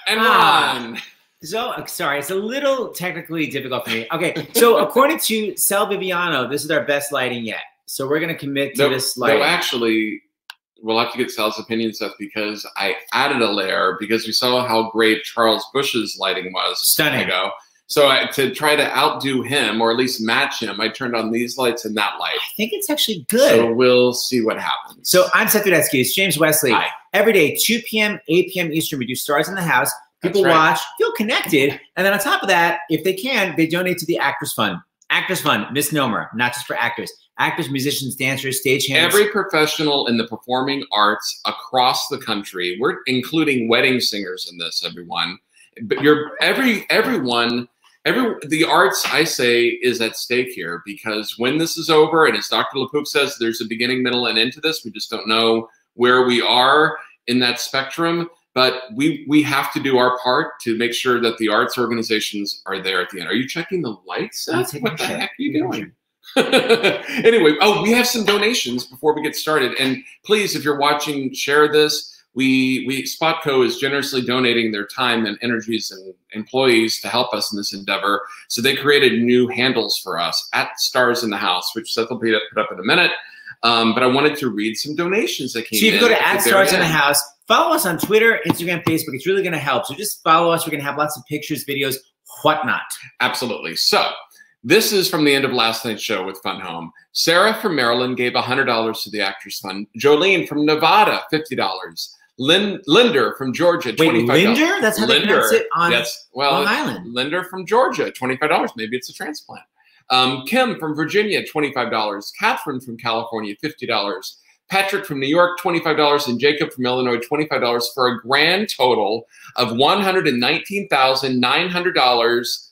And run. So, sorry, it's a little technically difficult for me. Okay, so according to Sal Viviano, this is our best lighting yet. So we're going to commit to this lighting. No, actually, we'll have to get Sal's opinion, Seth, because I added a layer because we saw how great Charles Busch's lighting was. Stunning. So to try to outdo him, or at least match him, I turned on these lights and that light. I think it's actually good. So we'll see what happens. So I'm Seth Rudetsky. It's James Wesley. Hi. Every day, 2 p.m., 8 p.m. Eastern, we do Stars in the House. People watch, feel connected, and then on top of that, if they can, they donate to the Actors Fund. Actors Fund, misnomer, not just for actors. Actors, musicians, dancers, stagehands. Every professional in the performing arts across the country, we're including wedding singers in this, everyone. But the arts, I say, is at stake here, because when this is over, and as Dr. LaPook says, there's a beginning, middle, and end to this. We just don't know where we are in that spectrum. But we have to do our part to make sure that the arts organizations are there at the end. Are you checking the lights? What the heck are you doing? Anyway, we have some donations before we get started. And please, if you're watching, share this. Spotco is generously donating their time and energies and employees to help us in this endeavor. So they created new handles for us at Stars in the House, which Seth will put up in a minute. But I wanted to read some donations that came in. So you can go to @Stars in the House. Follow us on Twitter, Instagram, Facebook. It's really going to help. So just follow us. We're going to have lots of pictures, videos, whatnot. Absolutely. So this is from the end of last night's show with Fun Home. Sarah from Maryland gave $100 to the Actors Fund. Jolene from Nevada, $50. Linder from Georgia, $25. Wait, Linder? That's how they pronounce it on Long Island. Linder from Georgia, $25. Maybe it's a transplant. Kim from Virginia, $25. Catherine from California, $50. Patrick from New York, $25, and Jacob from Illinois, $25, for a grand total of $119,900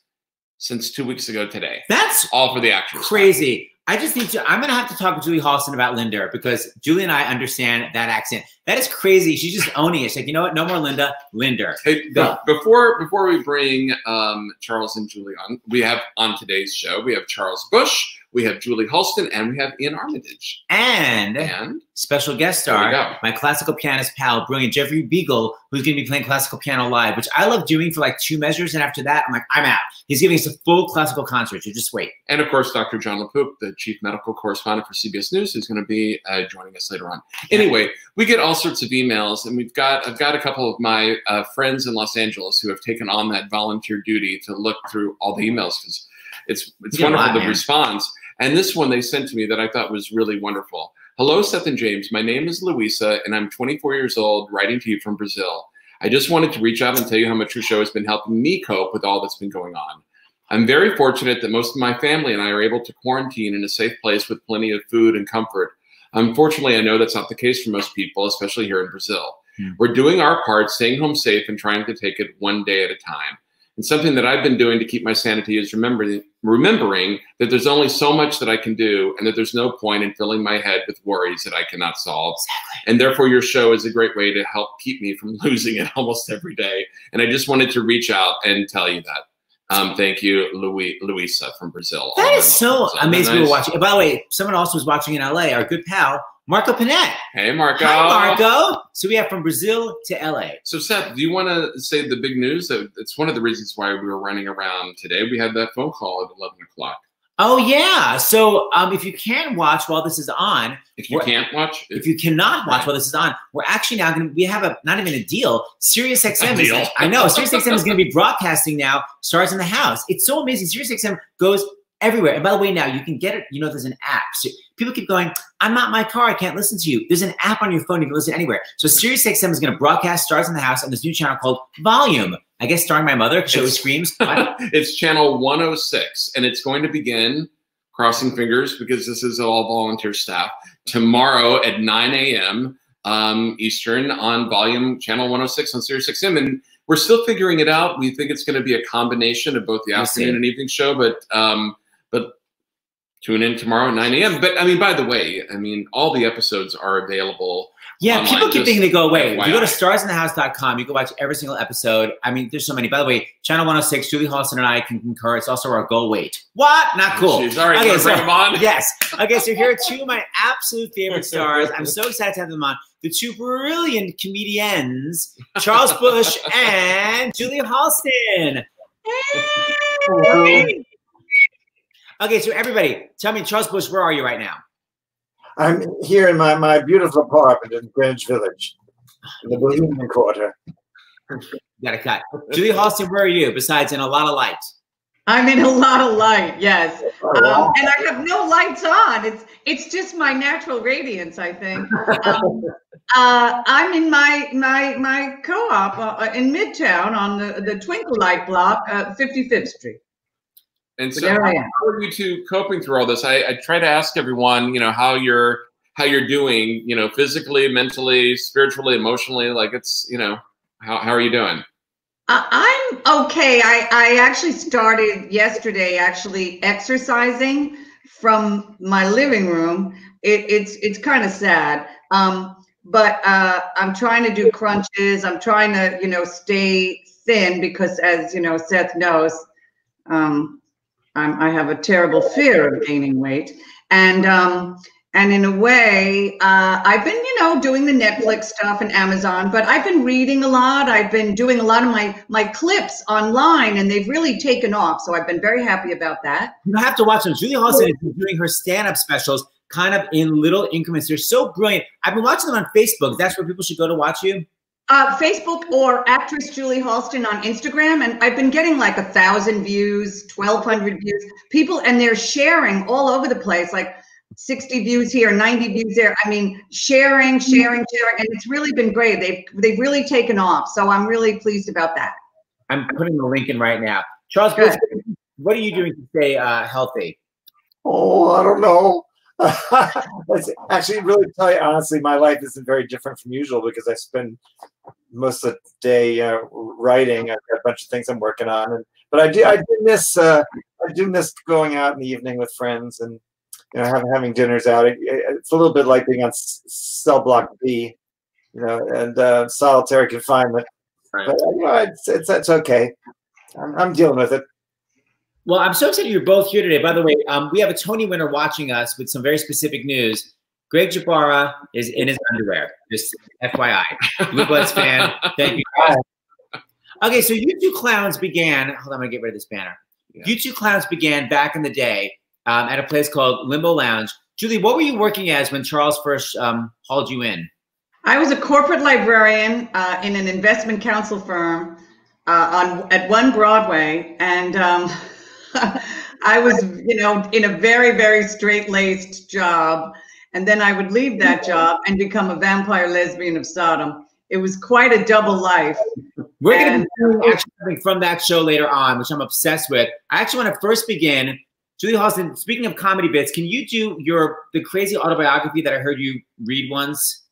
since 2 weeks ago today. That's all for the Actors. Crazy. I just need to, I'm going to have to talk with Julie Halston about Linder, because Julie and I understand that accent. That is crazy. She's just owning it. She's like, you know what? No more Linda, Linder. Hey, before we bring Charles and Julie on, we have on today's show, we have Charles Busch, we have Julie Halston, and we have Iain Armitage. And special guest star, my classical pianist pal, brilliant Jeffrey Beagle, who's going to be playing classical piano live, which I love doing for like 2 measures. And after that, I'm like, I'm out. He's giving us a full classical concert. So just wait. And of course, Dr. John LaPook, the chief medical correspondent for CBS News, who's going to be joining us later on. Anyway, we get all sorts of emails, and I've got a couple of my friends in Los Angeles who have taken on that volunteer duty to look through all the emails, because it's wonderful, the response. And this one they sent to me that I thought was really wonderful. Hello, Seth and James. My name is Luisa, and I'm 24 years old, writing to you from Brazil. I just wanted to reach out and tell you how much your show has been helping me cope with all that's been going on. I'm very fortunate that most of my family and I are able to quarantine in a safe place with plenty of food and comfort. Unfortunately, I know that's not the case for most people, especially here in Brazil. We're doing our part, staying home safe and trying to take it one day at a time. And something that I've been doing to keep my sanity is remembering that there's only so much that I can do, and that there's no point in filling my head with worries that I cannot solve. And therefore, your show is a great way to help keep me from losing it almost every day. And I just wanted to reach out and tell you that. Thank you, Luisa from Brazil. That is so amazing. Nice. We're watching. By the way, someone else was watching in LA, our good pal, Marco Panette. Hey, Marco. Hi, Marco. So we have from Brazil to LA. So, Seth, do you want to say the big news? It's one of the reasons why we were running around today. We had that phone call at 11 o'clock. Oh, yeah. So if you can watch while this is on. If you can't watch. If you cannot watch while this is on, we're actually now going to, we have not even a deal. SiriusXM is, I know, SiriusXM is going to be broadcasting now Stars in the House. It's so amazing. SiriusXM goes everywhere. And by the way, now you can get it. You know, there's an app. So people keep going, I'm not in my car, I can't listen to you. There's an app on your phone. You can listen anywhere. So SiriusXM is going to broadcast Stars in the House on this new channel called Volume. I guess starring my mother, because she always screams. It's channel 106, and it's going to begin, crossing fingers because this is all volunteer staff, tomorrow at 9 a.m. Eastern on Volume channel 106 on SiriusXM. And we're still figuring it out. We think it's going to be a combination of both the afternoon and evening show, but Tune in tomorrow at 9 a.m. But I mean, by the way, I mean, all the episodes are available. Yeah, online. people keep thinking they go away. FYI. If you go to starsinthehouse.com, you can watch every single episode. I mean, there's so many. By the way, Channel 106, Julie Halston and I can concur. It's also our goal weight. What? Not cool. All right, okay, so, bring them on? Yes. Okay, so here are two of my absolute favorite stars. I'm so excited to have them on. The two brilliant comedians, Charles Busch and Julie Halston. Hey. Okay, so everybody, tell me, Charles Busch, where are you right now? I'm here in my beautiful apartment in Greenwich Village, in the Bohemian Quarter. Got to cut. Julie Halston, where are you, besides in a lot of light? I'm in a lot of light, yes. And I have no lights on. It's just my natural radiance, I think. I'm in my co-op in Midtown on the Twinkle Light block, 55th Street. And so, how are you two coping through all this? I try to ask everyone, you know, how you're doing, you know, physically, mentally, spiritually, emotionally. Like, it's, you know, how are you doing? I'm okay. I actually started yesterday actually exercising from my living room. It's kind of sad, but I'm trying to do crunches. I'm trying to, you know, stay thin because, as you know, Seth knows, I have a terrible fear of gaining weight, and in a way, I've been, you know, doing the Netflix stuff and Amazon, but I've been reading a lot. I've been doing a lot of my clips online, and they've really taken off. So I've been very happy about that. You have to watch them. Julie Halston is doing her stand-up specials kind of in little increments. They're so brilliant. I've been watching them on Facebook. That's where people should go to watch you. Facebook or actress Julie Halston on Instagram, and I've been getting like 1,000 views, 1,200 views. People, and they're sharing all over the place, like 60 views here, 90 views there. I mean, sharing, and it's really been great. They've really taken off, so I'm really pleased about that. I'm putting the link in right now. Charles, what are you doing to stay healthy? Oh, I don't know. Actually, really tell you honestly, my life isn't very different from usual because I spend most of the day writing. I've got a bunch of things I'm working on, but I do miss going out in the evening with friends and, you know, having dinners out. It's a little bit like being on cell block B, you know, and solitary confinement. Right. But you know, it's okay. I'm dealing with it. Well, I'm so excited you're both here today. By the way, we have a Tony winner watching us with some very specific news. Greg Jabara is in his underwear. Just FYI. Blue Bloods fan. Thank you, guys. Okay, so you two clowns began. Hold on, I'm going to get rid of this banner. Yeah. You two clowns began back in the day at a place called Limbo Lounge. Julie, what were you working as when Charles first hauled you in? I was a corporate librarian in an investment counsel firm at 1 Broadway, and I was, you know, in a very, very straight-laced job, and then I would leave that job and become a vampire lesbian of Sodom. It was quite a double life. We're going to be doing something from that show later on, which I'm obsessed with. I actually want to first begin. Julie Halston, speaking of comedy bits, can you do the crazy autobiography that I heard you read once?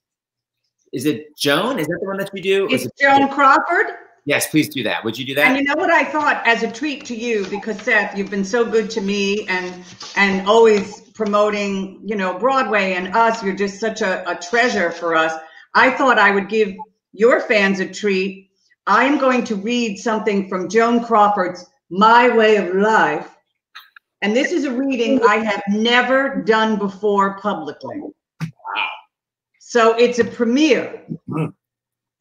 Is it Joan? Is that the one that you do? It's Joan Crawford. Yes, please do that. Would you do that? And you know what I thought, as a treat to you, because Seth, you've been so good to me and always promoting, you know, Broadway and us. You're just such a treasure for us. I thought I would give your fans a treat. I'm going to read something from Joan Crawford's My Way of Life. And this is a reading I have never done before publicly. Wow. So it's a premiere.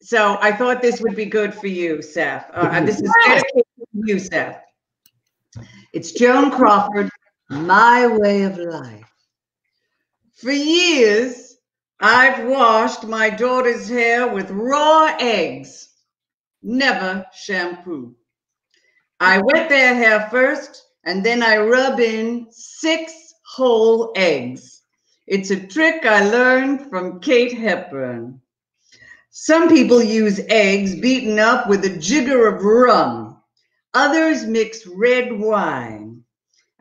So I thought this would be good for you, Seth. This is dedicated to you, Seth. It's Joan Crawford, My Way of Life. For years, I've washed my daughter's hair with raw eggs, never shampoo. I wet their hair first, and then I rub in 6 whole eggs. It's a trick I learned from Kate Hepburn. Some people use eggs beaten up with a jigger of rum. Others mix red wine.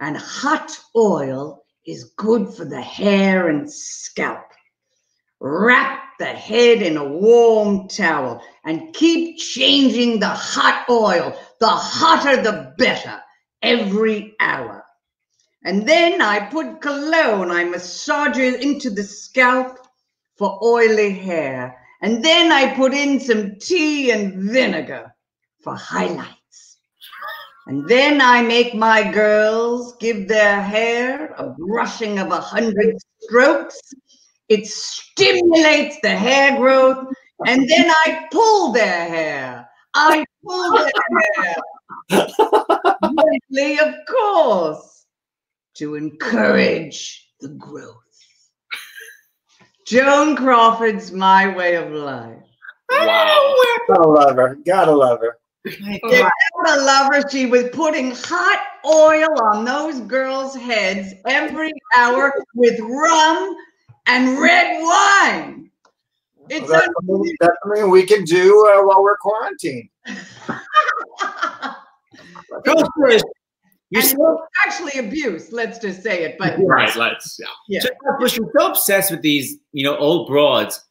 And hot oil is good for the hair and scalp. Wrap the head in a warm towel and keep changing the hot oil. The hotter, the better, every hour. And then I put cologne. I massage it into the scalp for oily hair. And then I put in some tea and vinegar for highlights. And then I make my girls give their hair a brushing of 100 strokes. It stimulates the hair growth. And then I pull their hair. I pull their hair. Gently, of course, to encourage the growth. Joan Crawford's my way of life. Wow. Gotta love her. Gotta love her. You gotta love her. She was putting hot oil on those girls' heads every hour with rum and red wine. It's That's something we can do while we're quarantined. You're so actually abuse. Let's just say it. But right, yeah. So, Busch, you're so obsessed with these, old broads.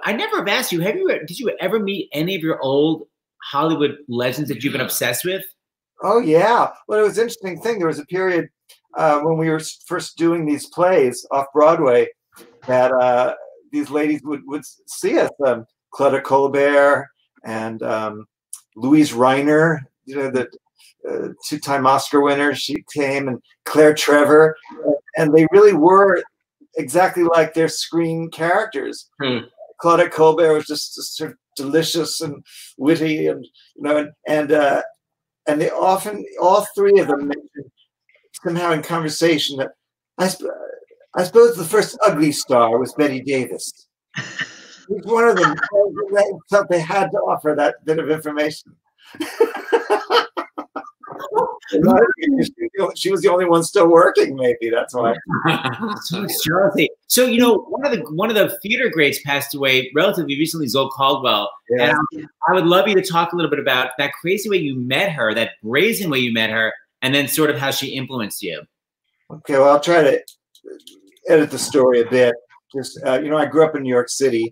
I never have asked you. Did you ever meet any of your old Hollywood legends that you've been obsessed with? Oh yeah. Well, it was an interesting thing. There was a period when we were first doing these plays off Broadway that these ladies would see us. Clutter Colbert and Louise Reiner, the two-time Oscar winner. She came, and Claire Trevor, and they really were exactly like their screen characters. Claudette Colbert was just sort of delicious and witty, and and they often, all three of them mentioned somehow in conversation that I suppose the first ugly star was Betty Davis. Each one of them felt they had to offer that bit of information. She was the only one still working. Maybe that's why. So one of the theater greats passed away relatively recently, Zoe Caldwell. Yeah. And I would love you to talk a little bit about that crazy way you met her, that brazen way you met her, and then sort of how she influenced you. Okay, well, I'll try to edit the story a bit. Just I grew up in New York City,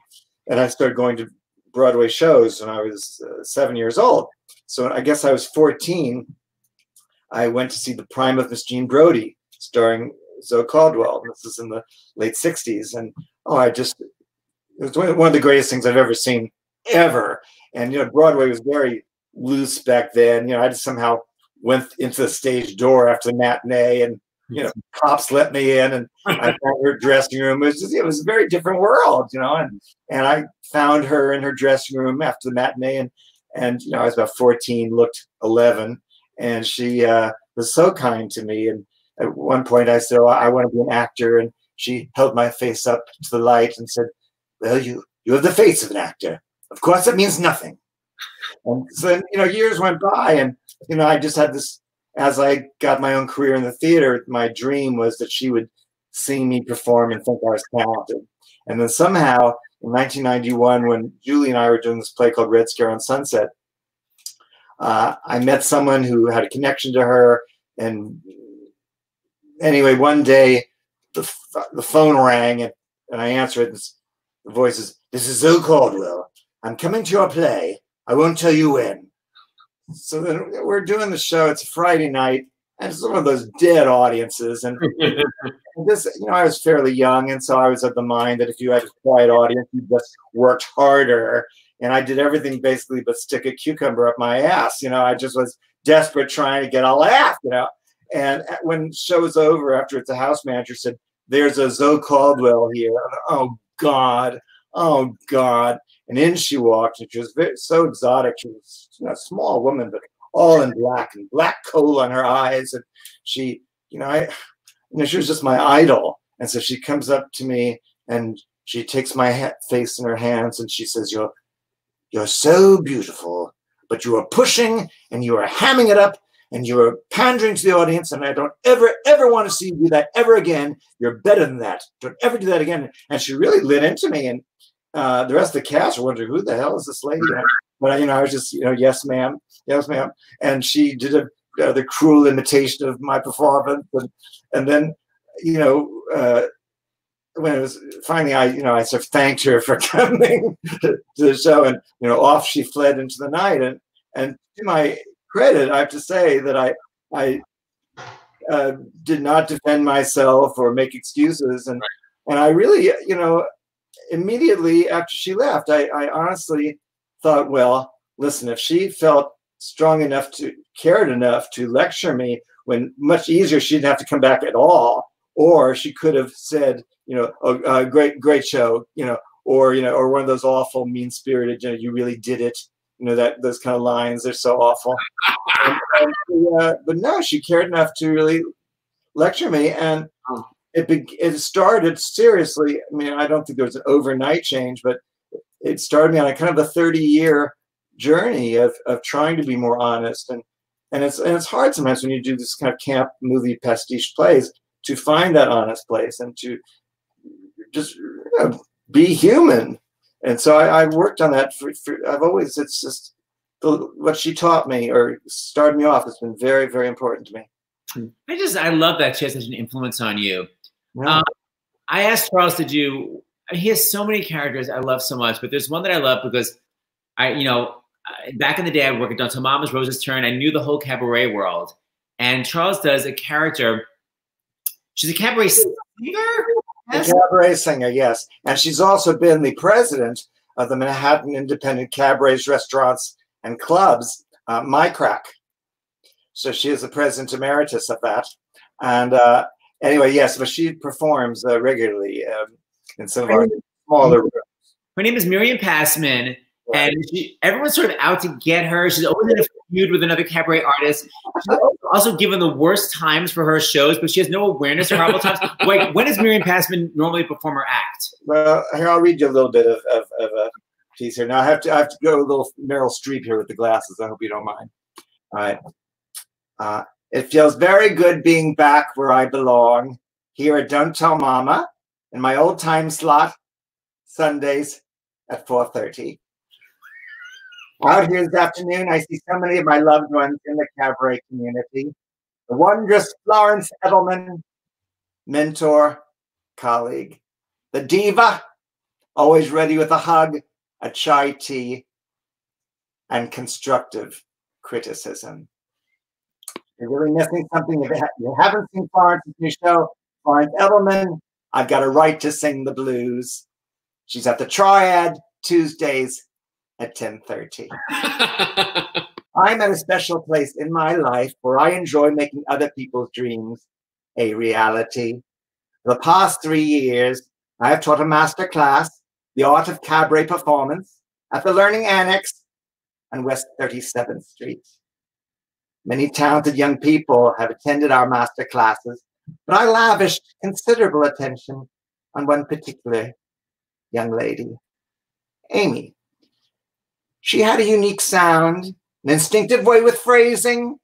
and I started going to Broadway shows when I was 7 years old. So I guess I was 14. I went to see The Prime of Miss Jean Brodie, starring Zoe Caldwell. This is in the late 60s. And it was one of the greatest things I've ever seen, ever. And, Broadway was very loose back then. I just somehow went into the stage door after the matinee, and, cops let me in, and I found her dressing room. It was a very different world, and I found her in her dressing room after the matinee, and I was about 14, looked 11. And she was so kind to me. And at one point I said, I want to be an actor. And she held my face up to the light and said, well, you have the face of an actor. Of course, that means nothing. And so, years went by, and, I just had this, as I got my own career in the theater, my dream was that she would see me perform and think I was talented. And then somehow in 1991, when Julie and I were doing this play called Red Scare on Sunset, I met someone who had a connection to her, and anyway, one day the phone rang, and I answered it. The voice is, "This is Zoe Caldwell. I'm coming to your play. I won't tell you when." So then we're doing the show. It's a Friday night, and it's one of those dead audiences. And this, I was fairly young, and so I was of the mind that if you had a quiet audience, you just worked harder. And I did everything basically but stick a cucumber up my ass. I just was desperate trying to get a laugh, And when the show was over, after the house manager said, "There's a Zoe Caldwell here." Oh, God. Oh, God. And in she walked, and she was so exotic. She was a small woman, but all in black, and black coal on her eyes. And she, she was just my idol. And so she comes up to me, and she takes my face in her hands, and she says, You're so beautiful, but you are pushing, and you are hamming it up, and you are pandering to the audience, and I don't ever want to see you do that ever again. You're better than that. Don't ever do that again. And she really lit into me, and the rest of the cast were wondering, who the hell is this lady? But I was just, yes, ma'am, yes, ma'am. And she did the cruel imitation of my performance, and then, when it was finally, I sort of thanked her for coming to the show, and off she fled into the night. And to my credit, I have to say that I did not defend myself or make excuses. And I really, immediately after she left, I honestly thought, well, listen, if she felt strong enough cared enough to lecture me, when much easier, she didn't have to come back at all. Or she could have said, great show, or one of those awful mean-spirited, you really did it. Those kind of lines, they're so awful. But no, she cared enough to really lecture me. And it started seriously. I mean, I don't think there was an overnight change, but it started me on a kind of a 30-year journey of trying to be more honest. And it's hard sometimes when you do this kind of camp movie pastiche plays to find that honest place and to just be human. And so I worked on that it's just what she taught me or started me off has been very, very important to me. I love that she has such an influence on you. Yeah. I asked Charles to do, he has so many characters I love so much, but there's one that I love because back in the day I worked at Until Mama's Rose's Turn. I knew the whole cabaret world. And Charles does a character, she's a cabaret singer? A cabaret singer, yes. And she's also been the president of the Manhattan Independent Cabarets, Restaurants, and Clubs, My Crack. So she is the president emeritus of that. And anyway, yes, but she performs regularly in some of our smaller rooms. Her name is Miriam Passman, and everyone's sort of out to get her. She's always in a feud with another cabaret artist. She's also given the worst times for her shows, but she has no awareness of horrible times. Wait, when does Miriam Passman normally perform her act? Well, here, I'll read you a little bit of a piece here. Now, I have to go a little Meryl Streep here with the glasses. I hope you don't mind. All right. It feels very good being back where I belong, here at Don't Tell Mama, in my old time slot, Sundays at 4:30. Out here this afternoon, I see so many of my loved ones in the cabaret community. The wondrous Florence Edelman, mentor, colleague. The diva, always ready with a hug, a chai tea, and constructive criticism. You're really missing something. If you haven't seen Florence's new show, Florence Edelman, I've got a right to sing the blues. She's at the Triad Tuesdays at 10:30. I'm at a special place in my life where I enjoy making other people's dreams a reality. For the past 3 years, I have taught a master class, The Art of Cabaret Performance, at the Learning Annex on West 37th Street. Many talented young people have attended our master classes, but I lavished considerable attention on one particular young lady, Amy. She had a unique sound, an instinctive way with phrasing,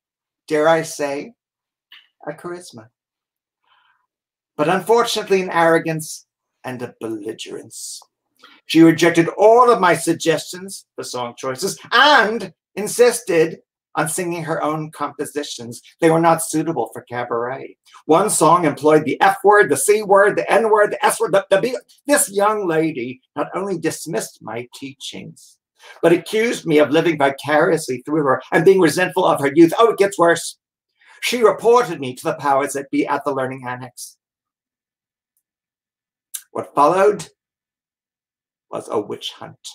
dare I say, a charisma. But unfortunately, an arrogance and a belligerence. She rejected all of my suggestions for song choices and insisted on singing her own compositions. They were not suitable for cabaret. One song employed the F word, the C word, the N word, the S word, the B. This young lady not only dismissed my teachings, but accused me of living vicariously through her and being resentful of her youth. Oh, it gets worse. She reported me to the powers that be at the Learning Annex. What followed was a witch hunt.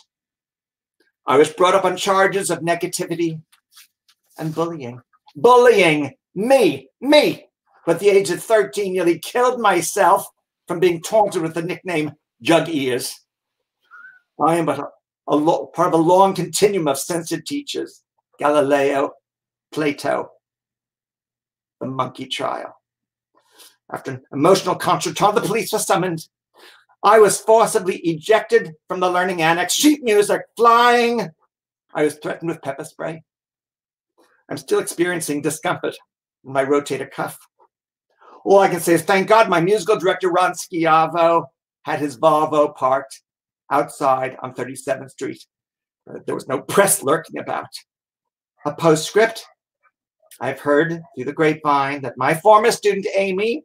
I was brought up on charges of negativity and bullying. Bullying me. But at the age of 13, nearly killed myself from being taunted with the nickname Jug Ears. I am but part of a long continuum of censored teachers. Galileo, Plato, the monkey trial. After an emotional contretemps, the police were summoned. I was forcibly ejected from the Learning Annex. Sheet music flying. I was threatened with pepper spray. I'm still experiencing discomfort in my rotator cuff. All I can say is thank God my musical director, Ron Schiavo, had his Volvo parked outside on 37th Street. There was no press lurking about. A postscript. I've heard through the grapevine that my former student, Amy,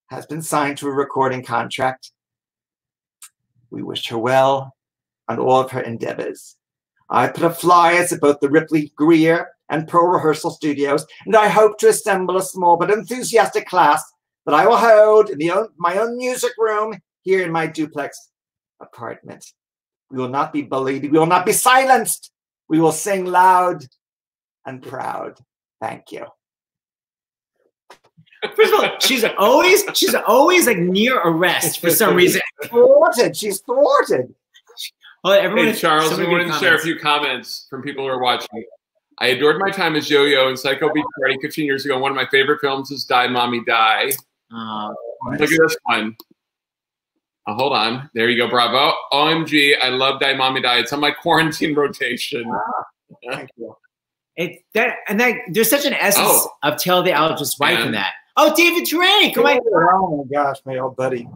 has been signed to a recording contract. We wish her well on all of her endeavors. I put up flyers at both the Ripley Greer and Pro Rehearsal Studios, and I hope to assemble a small but enthusiastic class that I will hold in my own music room here in my duplex apartment. We will not be bullied. We will not be silenced. We will sing loud and proud. Thank you. First of all, she's always like near arrest for some reason. Thwarted. She's thwarted. Well, everyone. Hey, Charles, we wanted to share a few comments from people who are watching. I adored my time as Yo-Yo in Psycho Beach Party 15 years ago. One of my favorite films is Die, Mommy, Die. Look at this one. Oh, hold on. There you go. Bravo. OMG. I love Die, Mommy, Die. It's on my quarantine rotation. Thank you. There's such an essence of Tell the Allergist's Wife in that. Oh, David Drake. Oh my gosh, my old buddy.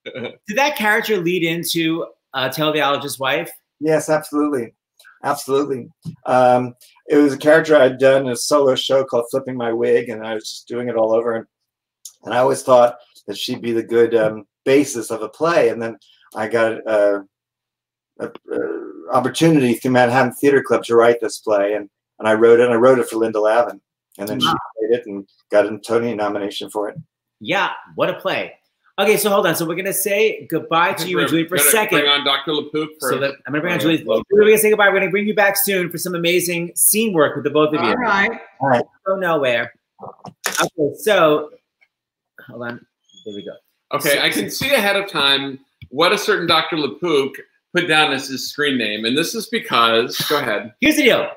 Did that character lead into Tell the Allergist's Wife? Yes, absolutely. Absolutely. It was a character I'd done in a solo show called Flipping My Wig, and I was just doing it all over. And I always thought that she'd be the good basis of a play. And then I got an opportunity through Manhattan Theater Club to write this play. And I wrote it. And I wrote it for Linda Lavin. And then she played it and got a Tony nomination for it. Yeah, what a play. Okay, so hold on. So we're going to say goodbye to you and Julie for a second. Bring on Dr. LaPook for I'm going to bring on Julie. We're going to say goodbye. We're going to bring you back soon for some amazing scene work with the both of you. All right. Go nowhere. Okay, so hold on. There we go. Okay, I can see ahead of time what a certain Dr. LaPook put down as his screen name. And this is because, go ahead. Here's the deal.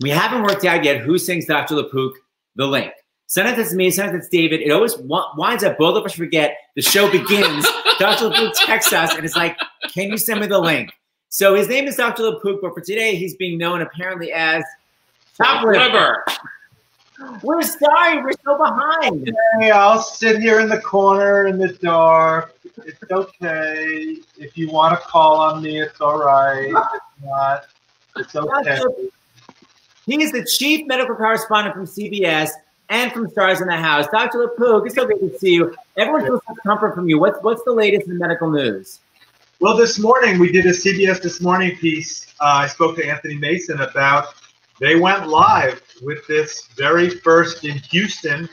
We haven't worked out yet who sings Dr. LaPook the link. Sometimes it's me, sometimes it's David. It always winds up both of us forget. The show begins. Dr. LaPook texts us, and it's like, can you send me the link? So his name is Dr. LaPook, but for today, he's being known apparently as Top Liver. We're sorry. We're so behind. Hey, I'll sit here in the corner in the dark. It's okay. If you want to call on me, it's all right. If not, it's okay. He's the chief medical correspondent from CBS and from Stars in the House. Dr. LaPook, it's so good to see you. Everyone feels some comfort from you. What's the latest in medical news? Well, this morning we did a CBS This Morning piece. I spoke to Anthony Mason about they went live with this very first in Houston.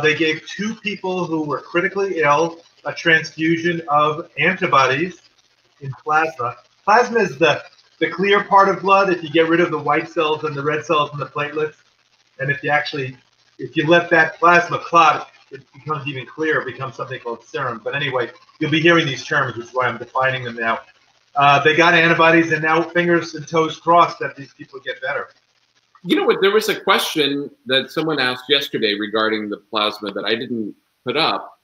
They gave 2 people who were critically ill a transfusion of antibodies in plasma. Plasma is the clear part of blood. If you get rid of the white cells and the red cells and the platelets, and if you let that plasma clot, it becomes even clearer. It becomes something called serum. But anyway, you'll be hearing these terms, which is why I'm defining them now. They got antibodies, and now fingers and toes crossed that these people get better. You know what? There was a question that someone asked yesterday regarding the plasma that I didn't put up.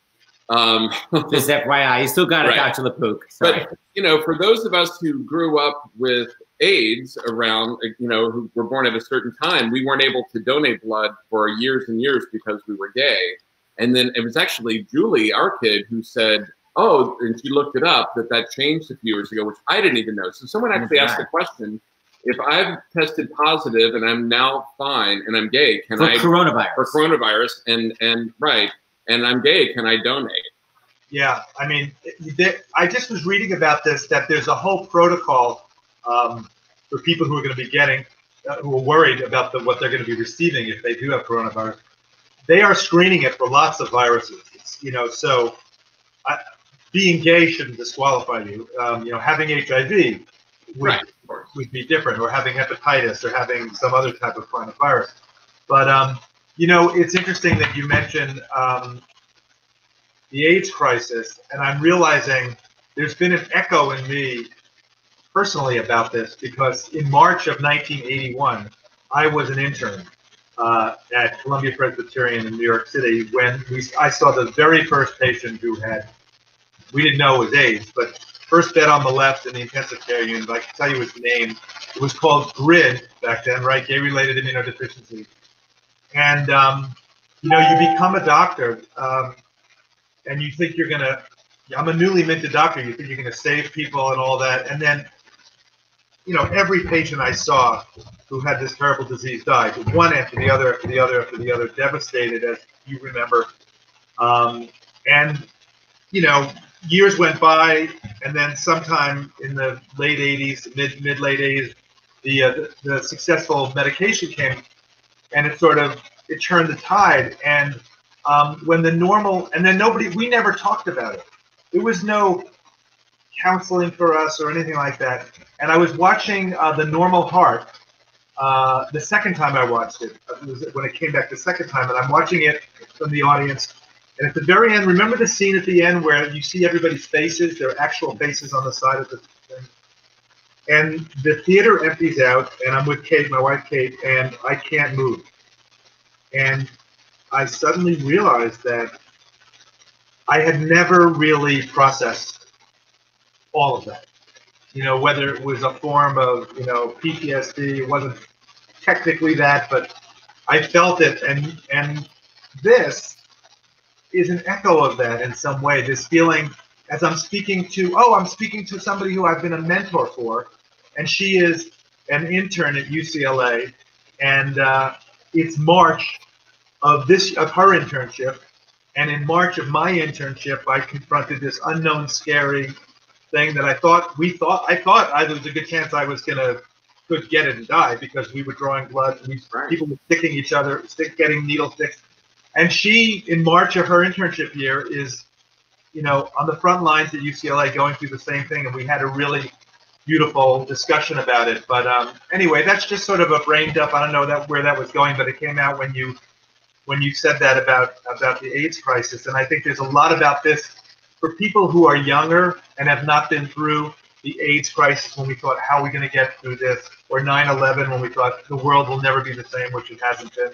Just FYI, you still got it, Dr. LaPook. Sorry. But, you know, for those of us who grew up with AIDS around, you know, who were born at a certain time, we weren't able to donate blood for years and years because we were gay. And then it was actually Julie, our kid, who said, oh, and she looked it up, that changed a few years ago, which I didn't even know. So someone actually asked the question, if I've tested positive and I'm now fine and I'm gay, can I for coronavirus and I'm gay, can I donate? Yeah, I mean, I just was reading about this, that there's a whole protocol for people who are going to be getting, who are worried about what they're going to be receiving if they do have coronavirus. They are screening it for lots of viruses, you know, so being gay shouldn't disqualify you. You know, having HIV would be different, or having hepatitis, or having some other type of chronic virus. But, you know, it's interesting that you mentioned the AIDS crisis, and I'm realizing there's been an echo in me personally about this, because in March of 1981, I was an intern at Columbia Presbyterian in New York City when I saw the very first patient who had, we didn't know it was AIDS, but first bed on the left in the intensive care unit. I can tell you his name. It was called GRID back then, right? Gay-related immunodeficiency. And, you know, you become a doctor, and you think you're going to, I'm a newly minted doctor, you think you're going to save people and all that. And then, you know, every patient I saw who had this terrible disease died, one after the other, after the other, after the other, devastated, as you remember. And, you know, years went by, and then sometime in the late 80s, mid-late 80s, the successful medication came, and it turned the tide. And when the normal, and then we never talked about it. There was no counseling for us or anything like that. And I was watching The Normal Heart the second time I watched it. It was when it came back the second time, and I'm watching it from the audience. And at the very end, remember the scene at the end where you see everybody's faces, their actual faces on the side of the thing? And the theater empties out, and I'm with Kate, my wife Kate, and I can't move. And I suddenly realized that I had never really processed all of that. You know, whether it was a form of, PTSD, it wasn't technically that, but I felt it. And this is an echo of that in some way. This feeling as I'm speaking to somebody who I've been a mentor for, and she is an intern at UCLA, and it's March of her internship, and in March of my internship, I confronted this unknown, scary thing that I thought there was a good chance I was could get it and die, because we were drawing blood, and people were sticking each other, getting needle sticks. And she, in March of her internship year, is, on the front lines at UCLA going through the same thing, and we had a really beautiful discussion about it. But anyway, that's just sort of a brain dump. I don't know where that was going, but it came out when you said that about the AIDS crisis. And I think there's a lot about this for people who are younger and have not been through the AIDS crisis, when we thought, how are we going to get through this? Or 9/11, when we thought the world will never be the same, which it hasn't been.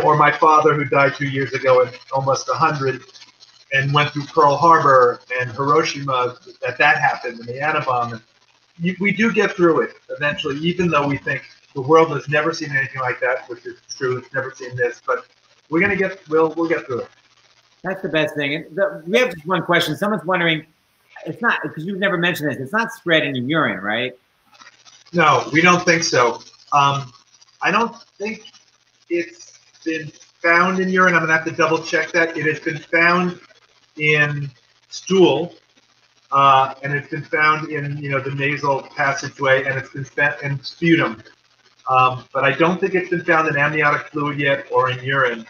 Or my father, who died 2 years ago at almost 100, and went through Pearl Harbor and Hiroshima, that happened, and the Anabomb. We do get through it eventually, even though we think the world has never seen anything like that, which is true. It's never seen this, but we'll get through it. That's the best thing. And we have just one question. Someone's wondering, it's not, because you've never mentioned this, it's not spread in your urine, right? No, we don't think so. I don't think it's been found in urine. I'm going to have to double check that. It has been found in stool, and it's been found in the nasal passageway, and it's been found in sputum. But I don't think it's been found in amniotic fluid yet or in urine.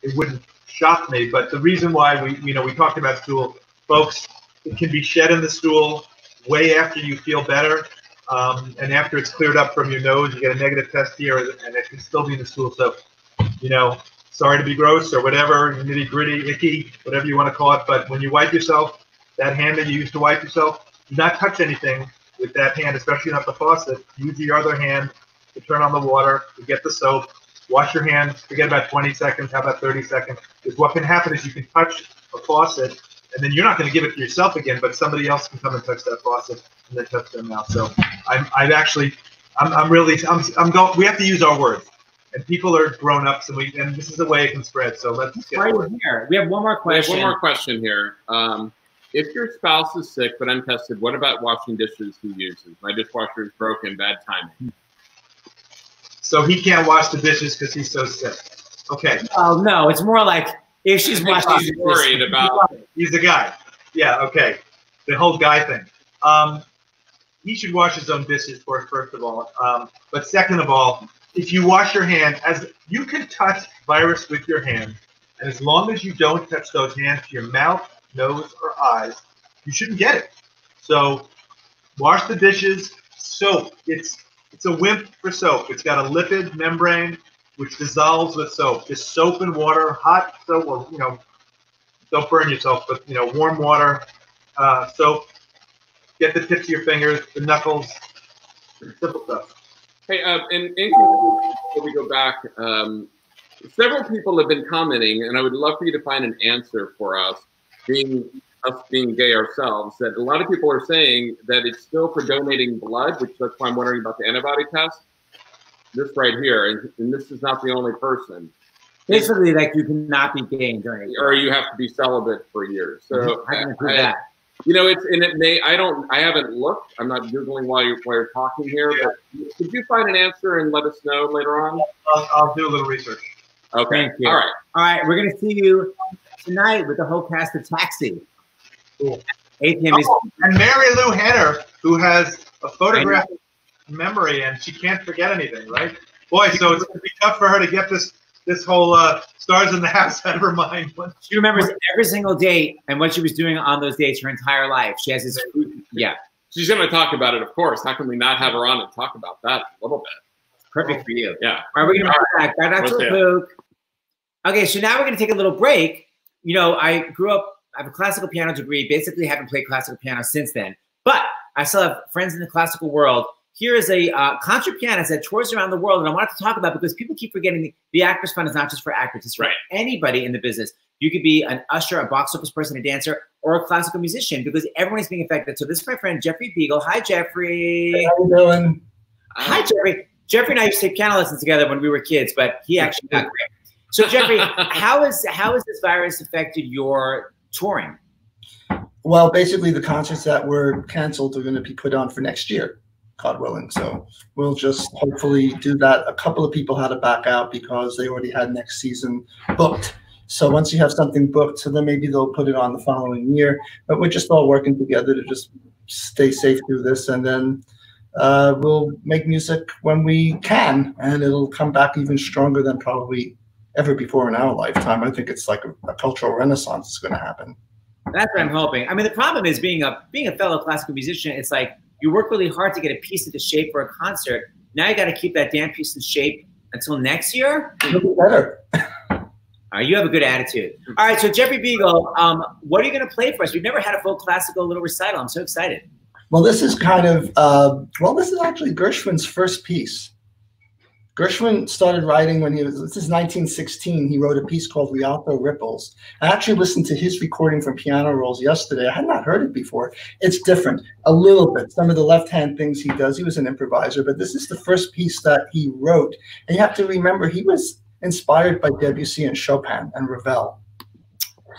It wouldn't shock me. But the reason why we talked about stool, folks, it can be shed in the stool way after you feel better, and after it's cleared up from your nose. You get a negative test here, and it can still be in the stool. So, sorry to be gross or whatever, nitty gritty, icky, whatever you want to call it. But when you wipe yourself, that hand that you use to wipe yourself, do not touch anything with that hand, especially not the faucet. Use your other hand to turn on the water, to get the soap. Wash your hands. Forget about 20 seconds. How about 30 seconds? Because what can happen is you can touch a faucet, and then you're not going to give it to yourself again, but somebody else can come and touch that faucet and then touch their mouth. So we have to use our words. And people are grown ups, and this is the way it can spread. So let's get here. We have one more question. We have one more question here. If your spouse is sick but untested, what about washing dishes he uses? My dishwasher is broken, bad timing. So he can't wash the dishes because he's so sick. Okay. Oh no, it's more like if she's washing. He's worried about. He's the guy. Yeah. Okay. The whole guy thing. He should wash his own dishes first of all. But second of all, if you wash your hands, as you can touch virus with your hand, and as long as you don't touch those hands to your mouth, nose, or eyes, you shouldn't get it. So wash the dishes. Soap. It's a wimp for soap. It's got a lipid membrane which dissolves with soap. Just soap and water, hot soap, or don't burn yourself, but warm water, soap. Get the tips of your fingers, the knuckles, simple stuff. Hey, and before we go back, several people have been commenting, and I would love for you to find an answer for us, being gay ourselves, that a lot of people are saying that it's still for donating blood, which that's why I'm wondering about the antibody test. This right here, and this is not the only person. Basically, like you cannot be gay and donate, or you have to be celibate for years. So I can prove that. I haven't looked. I'm not Googling while you're talking here, but could you find an answer and let us know later on? I'll do a little research. Okay. Thank you. All right. All right. We're going to see you tonight with the whole cast of Taxi. Cool. 8 p.m. And Mary Lou Henner, who has a photograph memory, and she can't forget anything, right? Boy, so it's going to be tough for her to get this whole Stars in the House out of her mind. She remembers every single date and what she was doing on those dates her entire life. She has this, yeah. She's going to talk about it, of course. How can we not have her on and talk about that a little bit? Perfect for you. Yeah. All right, we're going to be back. Back to Luke. Okay, so now we're going to take a little break. You know, I have a classical piano degree. Basically, haven't played classical piano since then. But I still have friends in the classical world. Here is a concert pianist that tours around the world, and I wanted to talk about because people keep forgetting the Actors Fund is not just for actors. It's for anybody in the business. You could be an usher, a box office person, a dancer, or a classical musician because everyone is being affected. So this is my friend, Jeffrey Beagle. Hi, Jeffrey. Hey, how you doing? Hi, Jeffrey. Jeffrey and I used to take piano lessons together when we were kids, but he actually got great. So, Jeffrey, how has this virus affected your touring? Well, basically, the concerts that were canceled are going to be put on for next year, God willing. So we'll just hopefully do that. A couple of people had to back out because they already had next season booked. So once you have something booked, so then maybe they'll put it on the following year. But we're just all working together to just stay safe through this, and then we'll make music when we can, and it'll come back even stronger than probably ever before in our lifetime. I think it's like a cultural renaissance is going to happen. That's what I'm hoping. I mean, the problem is being a fellow classical musician, it's like you work really hard to get a piece into shape for a concert. Now you got to keep that damn piece in shape until next year. It'll be better. You have a good attitude. All right, so Jeffrey Beagle, what are you going to play for us? We've never had a full classical little recital. I'm so excited. Well, this is kind of, this is actually Gershwin's first piece. Gershwin started writing when this is 1916. He wrote a piece called Rialto Ripples. I actually listened to his recording from Piano Rolls yesterday. I had not heard it before. It's different a little bit. Some of the left-hand things he does, he was an improviser, but this is the first piece that he wrote. And you have to remember, he was inspired by Debussy and Chopin and Ravel.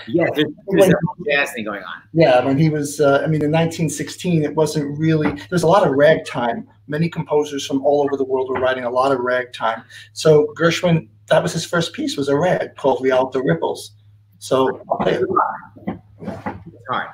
Yeah, there's a jazz thing going on. Yeah, when he was, in 1916, it wasn't really, there's a lot of ragtime. Many composers from all over the world were writing a lot of ragtime. So Gershwin, that was his first piece, was a rag called Rialto Ripples. So I'll play it. All right.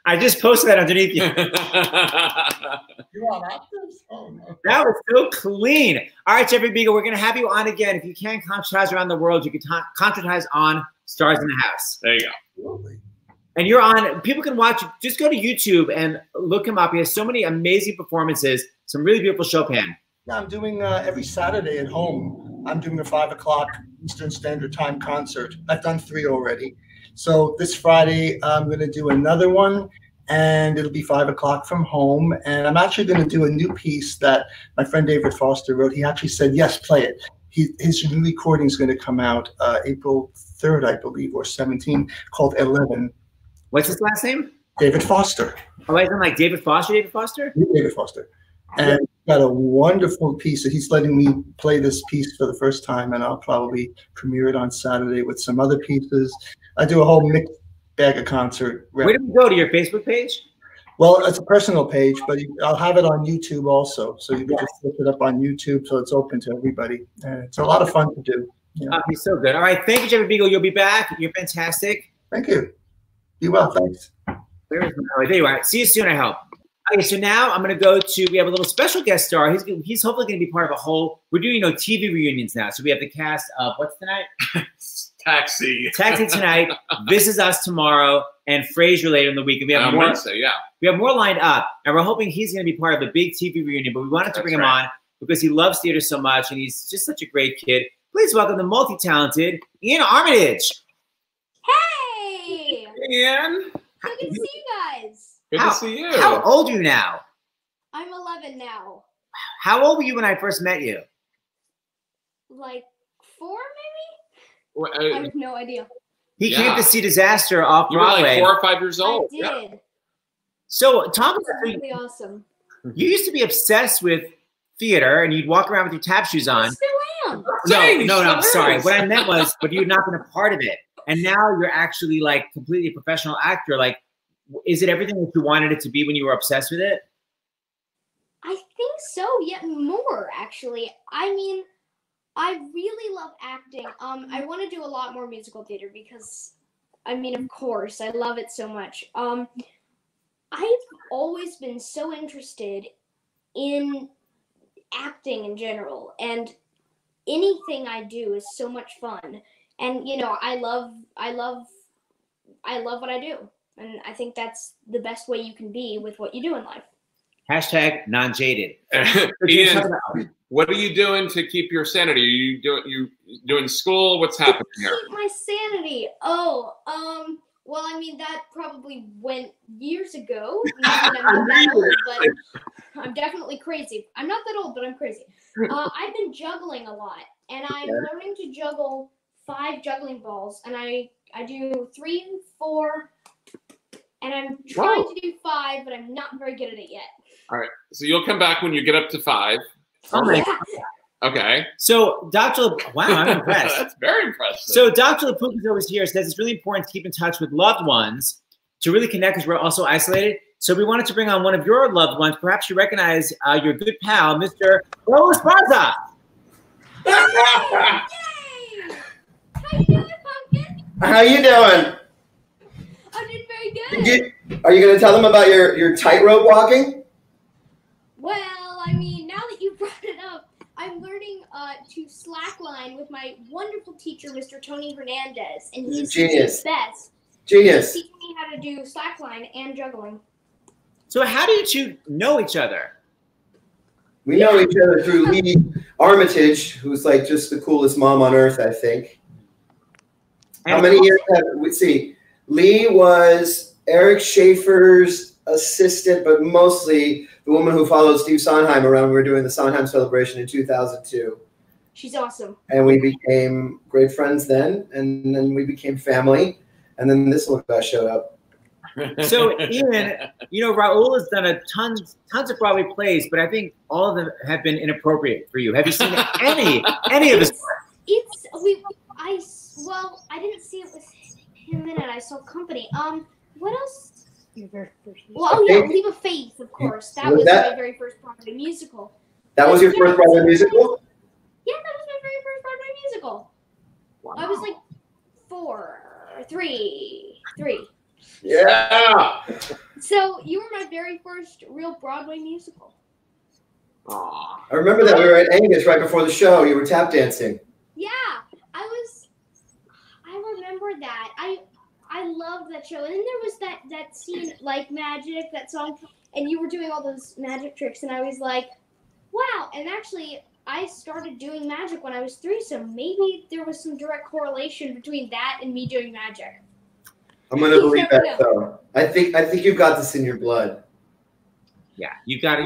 I just posted that underneath you. You want actors? Oh, no. That was so clean. All right, Jeffrey Beagle, we're going to have you on again. If you can concertize around the world, you can concertize on Stars in the House. There you go. Absolutely. And you're on, people can watch, just go to YouTube and look him up. He has so many amazing performances, some really beautiful Chopin. Yeah, I'm doing every Saturday at home. I'm doing a 5 o'clock Eastern Standard Time concert. I've done 3 already. So this Friday, I'm going to do another one, and it'll be 5 o'clock from home. And I'm actually going to do a new piece that my friend David Foster wrote. He actually said, yes, play it. His new recording is going to come out April 3rd, I believe, or 17th, called 11. What's his last name? David Foster. Oh, isn't like David Foster? David Foster? David Foster. And got a wonderful piece. He's letting me play this piece for the first time, and I'll probably premiere it on Saturday with some other pieces. I do a whole mixed bag of concert. Where do we go? To your Facebook page? Well, it's a personal page, but I'll have it on YouTube also. So you can just look it up on YouTube, so it's open to everybody. And it's a lot of fun to do. Yeah. Oh, he's so good. All right. Thank you, Jeffrey Beagle. You'll be back. You're fantastic. Thank you. Be well. Thanks. There you are. See you soon, I hope. Okay, so now I'm going to go to, we have a little special guest star. He's hopefully going to be part of a whole, we're doing, TV reunions now. So we have the cast of, what's tonight? Taxi tonight. This Is Us tomorrow, and Frasier later in the week. And we have more. Wednesday, yeah. We have more lined up, and we're hoping he's going to be part of the big TV reunion. But we wanted to bring him on because he loves theater so much, and he's just such a great kid. Please welcome the multi-talented Iain Armitage. Hey! Iain. Good to see you guys. Good to see you. How old are you now? I'm 11 now. How old were you when I first met you? Like 4, maybe? Well, I have no idea. He came to see Disaster off you were Broadway. like 4 or 5 years old. I did. Yeah. So talk That's about really awesome. you used to be obsessed with theater, and you'd walk around with your tap shoes I on. still am. No, I'm sorry. What I meant was, but you'd not been a part of it, and now you're actually like completely a professional actor. Like, is it everything that you wanted it to be when you were obsessed with it? I think so, yet more, actually. I mean, I really love acting. I want to do a lot more musical theater because, I mean, of course, I love it so much. I've always been so interested in acting in general, and anything I do is so much fun. And, I love what I do. And I think that's the best way you can be with what you do in life. Hashtag non-jaded. Iain, what are you doing to keep your sanity? Are you doing school? What's happening here? Keep my sanity. Oh, well, I mean, that probably went years ago. I'm not that old, but I'm definitely crazy. I'm not that old, but I'm crazy. I've been juggling a lot, and I'm learning to juggle 5 juggling balls, and I do 3, 4, and I'm trying to do 5, but I'm not very good at it yet. All right. So you'll come back when you get up to 5. Oh my God. Okay. So Dr. Wow, I'm impressed. That's very impressive. So Dr. LaPuca's over here says it's really important to keep in touch with loved ones to really connect because we're also isolated. So we wanted to bring on one of your loved ones. Perhaps you recognize your good pal, Mr. Raul Esparza. Yay! How you doing, Pumpkin? How you doing? I'm doing very good. Are you going to tell them about your tightrope walking? Well, I mean, now that you brought it up, I'm learning to slackline with my wonderful teacher, Mr. Tony Hernandez, and he's Genius. the best. Genius. He's teaching me how to do slackline and juggling. So how did you two know each other? We know each other through Lee Armitage, who's like just the coolest mom on earth, I think. And how many years have we see? Lee was Eric Schaefer's assistant, but mostly the woman who followed Steve Sondheim around when we were doing the Sondheim celebration in 2002. She's awesome. And we became great friends then, and then we became family, and then this little guy showed up. So Iain, Raul has done tons of Broadway plays, but I think all of them have been inappropriate for you. Have you seen any of his work? I didn't see it with him in it. I saw Company. What else? Well, Leap of Faith, of course. That was my very first Broadway musical. That was your first Broadway musical? Yeah, that was my very first Broadway musical. Wow. I was like 3. Yeah. So you were my very first real Broadway musical. Aww. I remember that we were at Angus right before the show. You were tap dancing. Yeah, I remember that. I loved that show. And then there was that scene, like Magic, that song, and you were doing all those magic tricks, and I was like, Wow, and actually, I started doing magic when I was 3, so maybe there was some direct correlation between that and me doing magic. I'm gonna believe that though. I think you've got this in your blood. Yeah, you've got a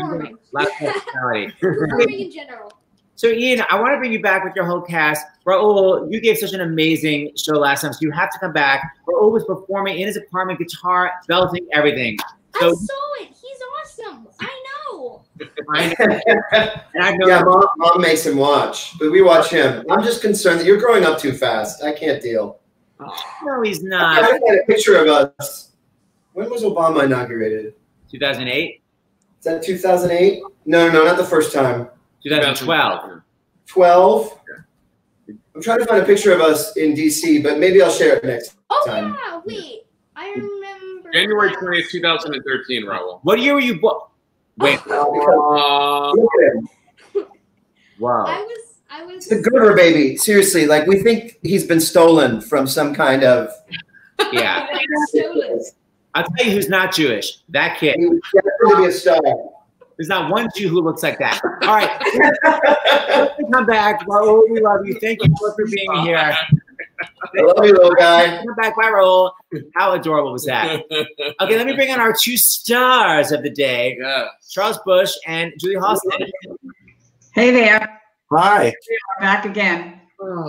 lot of personality. Performing in general. So, Iain, I want to bring you back with your whole cast. Raul, you gave such an amazing show last time, so you have to come back. Raul was performing in his apartment, guitar, belting, everything. So, I saw it. He's awesome. I know. And I know yeah, mom makes him watch, but we watch him. I'm just concerned that you're growing up too fast. I can't deal. No, he's not. I had a picture of us. When was Obama inaugurated? 2008? Is that 2008? No, not the first time. 2012. 12? I'm trying to find a picture of us in D.C., but maybe I'll share it next time. Yeah, wait. I remember. January 20th, 2013, Raul. What year were you born? Wait. Look at him. Wow. I was. It's the Gerber baby. Seriously, like we think he's been stolen from some kind of. Yeah. I'll tell you who's not Jewish. That kid. He was destined to be a star. There's not one Jew who looks like that. All right. Let's come back. Raul, we love you. Thank you for being here. I love you, little guy. Come back, bye, Raul. How adorable was that? Okay, let me bring on our 2 stars of the day. Yeah. Charles Busch and Julie Halston. Hey there. Hi. We're back again.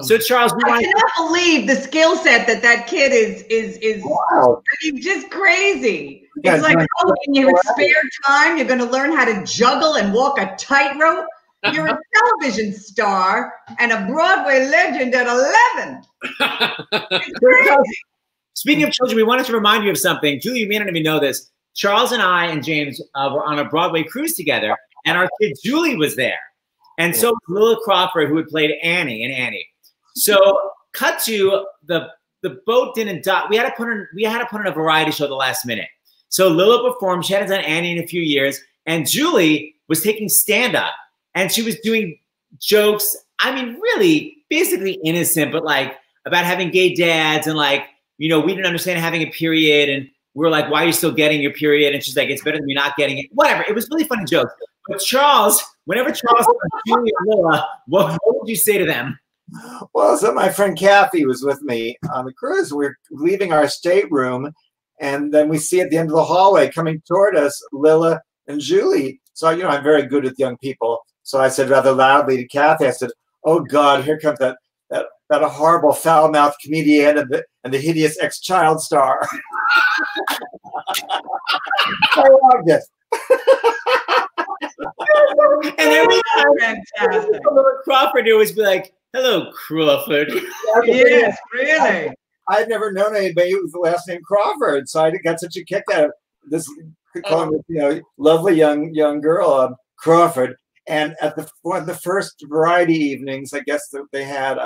So, Charles, we I want cannot believe the skill set that kid is Wow. I mean, just crazy. Yeah, It's like, right. oh, in your spare time, you're going to learn how to juggle and walk a tightrope. You're a television star and a Broadway legend at 11. It's crazy. Speaking of children, we wanted to remind you of something. Julie, you may not even know this. Charles and I and James were on a Broadway cruise together, and our kid Julie was there. And so was Lila Crawford, who had played Annie in Annie. So cut to the boat didn't dock. We had to put in a variety show at the last minute. So Lila performed. She hadn't done Annie in a few years. And Julie was taking stand-up. And she was doing jokes, I mean, really, basically innocent, but like about having gay dads and like, you know, we didn't understand having a period. And we were like, why are you still getting your period? And she's like, it's better than me not getting it. Whatever. It was really funny jokes. But Charles, whenever Charles Julie and Lila, what would you say to them? Well, so my friend Kathy was with me on the cruise. We're leaving our stateroom, and then we see at the end of the hallway coming toward us Lila and Julie. So, you know, I'm very good with young people. So I said rather loudly to Kathy, I said, oh, God, here comes that horrible foul-mouthed comedian and the hideous ex-child star. I loved it. And every time Fantastic. Crawford would always be like, hello, Crawford. Yes, really. I'd never known anybody with the last name Crawford, so I got such a kick out of this, calling this, you know, lovely young girl, Crawford. And at one of the first variety evenings, I guess that they had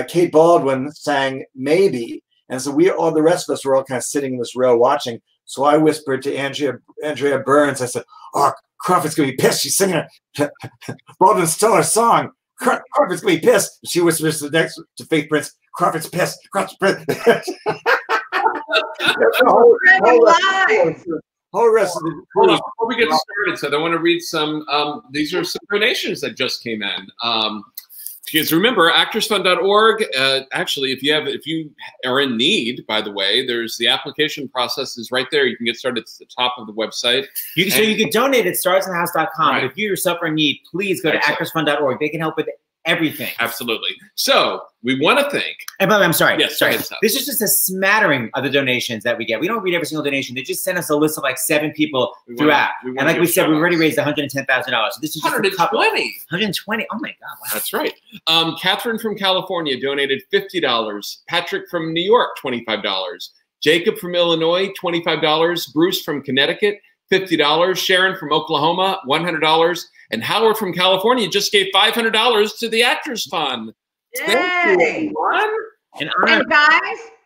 Kate Baldwin sang "Maybe," and so all the rest of us were all kind of sitting in this row watching. So I whispered to Andréa Burns, I said, "Oh, Crawford's gonna be pissed. She's singing Baldwin stole her song. Crawford's gonna be pissed." She whispers to Faith Prince, "Crawford's pissed. Crawford's pissed." Whole rest of the Hold on, before we get started, Seth, I want to read some. These are some donations that just came in. Because remember, actorsfund.org. Actually, if you are in need, by the way, there's the application process is right there. You can get started at the top of the website. You can donate at starsinthehouse.com. Right. But if you yourself are in need, please go to actorsfund.org. They can help with everything. Absolutely. So we want to thank. And by the way, I'm sorry. Yes, sorry. Seth. This is just a smattering of the donations that we get. We don't read every single donation. They just send us a list of like 7 people throughout. And like we said, we've already raised $110,000. So this is just 120. 120. Oh my God! Wow. That's right. Catherine from California donated $50. Patrick from New York, $25. Jacob from Illinois, $25. Bruce from Connecticut, $50. Sharon from Oklahoma, $100. And Howard from California just gave $500 to the Actors Fund. Thank you, everyone. And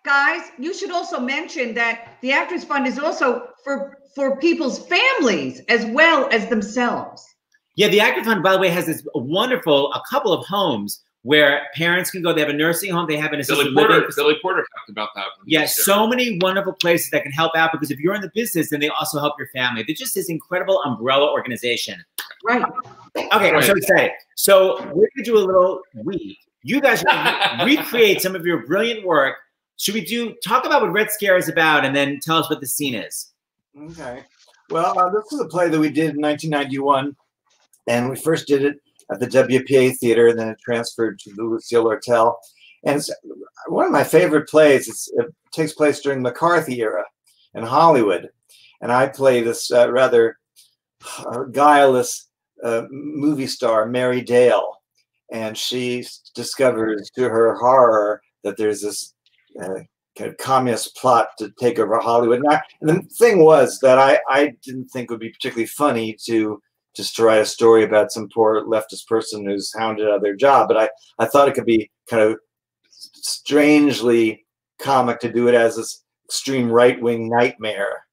guys, you should also mention that the Actors Fund is also for people's families as well as themselves. Yeah, the Actors Fund, by the way, has this wonderful, a couple of homes where parents can go. They have a nursing home. They have an assisted living. Billy Porter talked about that. Yes, so many wonderful places that can help out, because if you're in the business, then they also help your family. They're just this incredible umbrella organization. Right. Okay, I'm so excited. So we're going to do a little You guys are going to recreate some of your brilliant work. Should we talk about what Red Scare is about and then tell us what the scene is? Okay. Well, this is a play that we did in 1991, and we first did it at the WPA Theater, and then it transferred to the Lucille Hotel. And it's one of my favorite plays. It takes place during the McCarthy era in Hollywood. And I play this rather guileless movie star, Mary Dale. And she discovers, to her horror, that there's this kind of communist plot to take over Hollywood. And the thing was that I didn't think it would be particularly funny to write a story about some poor leftist person who's hounded out of their job. But I thought it could be kind of strangely comic to do it as this extreme right-wing nightmare.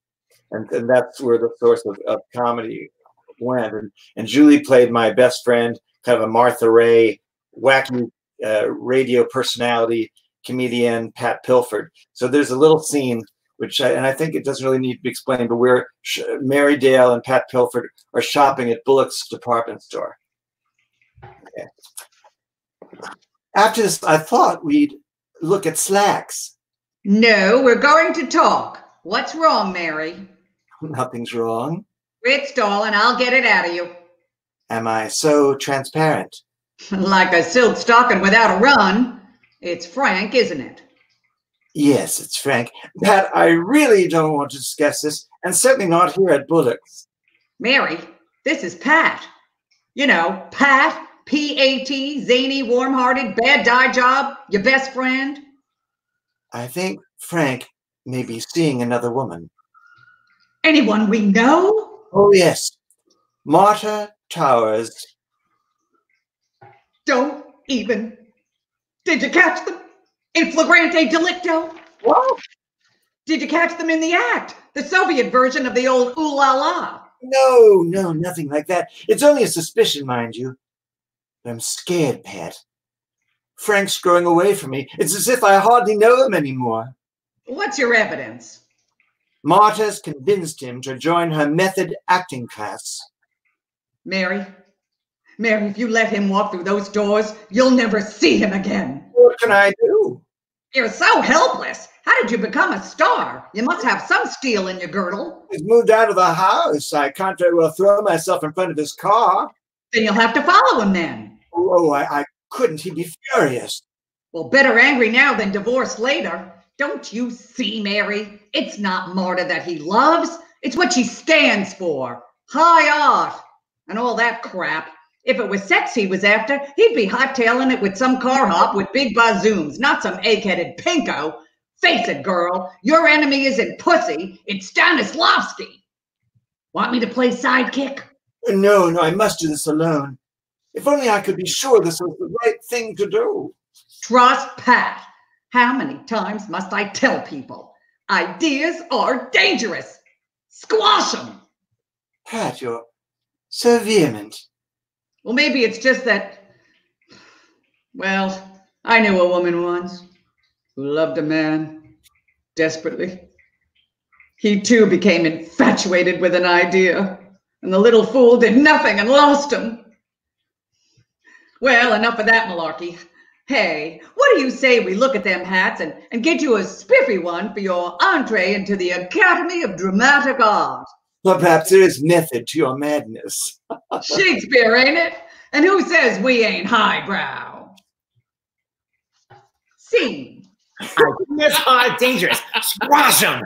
And that's where the source of comedy went. And Julie played my best friend, kind of a Martha Ray, wacky radio personality, comedian Pat Pilford. So there's a little scene and I think it doesn't really need to be explained, but where Mary Dale and Pat Pilford are shopping at Bullock's department store. Okay. After this, I thought we'd look at slacks. No, we're going to talk. What's wrong, Mary? Nothing's wrong. Ritz, darling, I'll get it out of you. Am I so transparent? Like a silk stocking without a run. It's Frank, isn't it? Yes, it's Frank. Pat, I really don't want to discuss this, and certainly not here at Bullock's. Mary, this is Pat. You know, Pat, P-A-T, zany, warm-hearted, bad dye job, your best friend. I think Frank may be seeing another woman. Anyone we know? Oh, yes. Marta Towers. Don't even. Did you catch them? In flagrante delicto? What? Did you catch them in the act? The Soviet version of the old ooh la la. No, nothing like that. It's only a suspicion, mind you. But I'm scared, Pat. Frank's growing away from me. It's as if I hardly know him anymore. What's your evidence? Marta's convinced him to join her method acting class. Mary, if you let him walk through those doors, you'll never see him again. What can I do? You're so helpless. How did you become a star? You must have some steel in your girdle. He's moved out of the house. I can't very well throw myself in front of his car. Then you'll have to follow him then. Oh, I couldn't. He'd be furious. Well, better angry now than divorced later. Don't you see, Mary? It's not Marta that he loves. It's what she stands for. High art and all that crap. If it was sex he was after, he'd be hot-tailing it with some car hop with big bazooms, not some egg-headed pinko. Face it, girl, your enemy isn't pussy, it's Stanislavski. Want me to play sidekick? No, I must do this alone. If only I could be sure this was the right thing to do. Trust Pat. How many times must I tell people? Ideas are dangerous. Squash them. Pat, you're so vehement. Well, maybe it's just that, well, I knew a woman once who loved a man desperately. He too became infatuated with an idea, and the little fool did nothing and lost him. Well, enough of that malarkey. Hey, what do you say we look at them hats and get you a spiffy one for your entree into the Academy of Dramatic Art? Well, perhaps there is method to your madness. Shakespeare, ain't it? And who says we ain't highbrow? Scene. Ideas are dangerous. Squash them.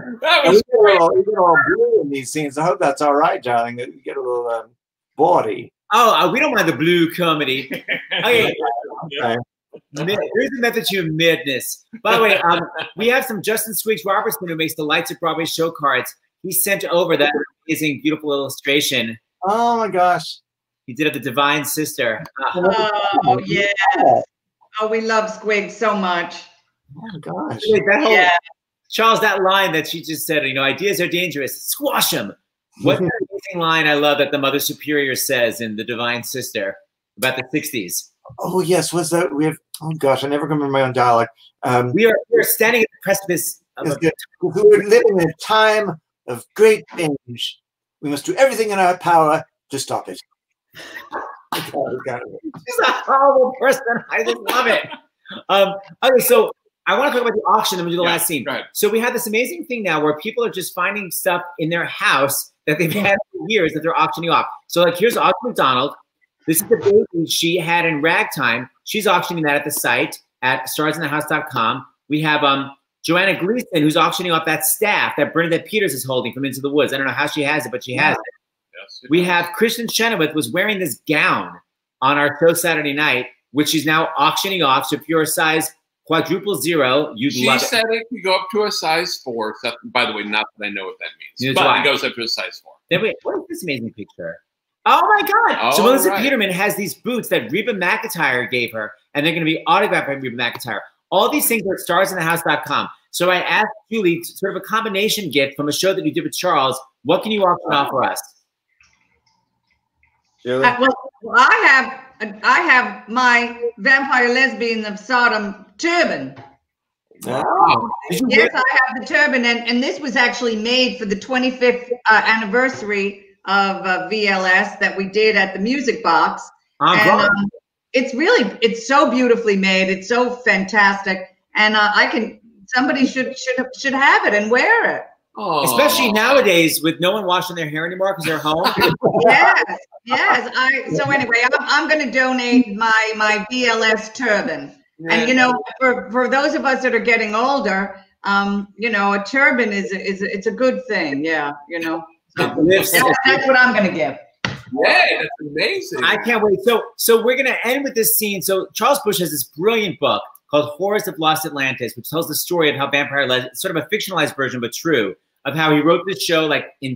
You get all blue in these scenes. I hope that's all right, darling. You get a little bawdy. Oh, we don't mind the blue comedy. Okay. Okay. Here's the method to your madness. By the way, we have some Justin Squiggs Robertson who makes the Lights at Broadway show cards. He sent over that amazing, beautiful illustration. Oh my gosh. He did it, the Divine Sister. Oh, yeah. Oh, we love Squiggs so much. Oh gosh. Charles, that line that she just said, ideas are dangerous. Squash them. What's that amazing line I love that the Mother Superior says in the Divine Sister about the 60s? Oh yes, what's that? We have. Oh gosh, I never remember my own dialogue. We are standing at the precipice of we're living in a time of great change. We must do everything in our power to stop it. She's a horrible person. I just love it. Okay, so I want to talk about the auction, and we'll do the last scene. Right. So we have this amazing thing now where people are just finding stuff in their house that they've had for years that they're auctioning off. So like here's Audrey McDonald. This is the baby she had in ragtime. She's auctioning that at the site at starsinthehouse.com. We have Joanna Gleason, who's auctioning off that staff that Bernadette Peters is holding from Into the Woods. I don't know how she has it, but she has it. Yes, We have Kristin Chenoweth was wearing this gown on our show Saturday night, which she's now auctioning off. So if you're a size quadruple 0, you'd love it. She said it could go up to a size 4. Except, by the way, not that I know what that means. Neither but do I. it goes up to a size 4. Then wait, what is this amazing picture? Oh my God! So Oh, Melissa right. Peterman has these boots that Reba McEntire gave her, and they're going to be autographed by Reba McEntire. All these things are at starsinthehouse.com. So I asked Julie, sort of a combination gift from a show that you did with Charles. What can you auction off for us? Julie? Well, I have my Vampire Lesbian of Sodom turban. Oh. Yes, I have the turban, and this was actually made for the 25th anniversary of VLS that we did at the Music Box. And it's so beautifully made. It's so fantastic, and somebody should have it and wear it. Oh. Especially nowadays with no one washing their hair anymore because they're home. Yes. So anyway, I'm going to donate my VLS turban. Yeah. And for those of us that are getting older, a turban it's a good thing. Yeah, So that's what I'm going to give. Yay, that's amazing. I can't wait. So we're going to end with this scene. So Charles Busch has this brilliant book called Horrors of Lost Atlantis, which tells the story of how Vampire Legends, sort of a fictionalized version, but true, of how he wrote this show like in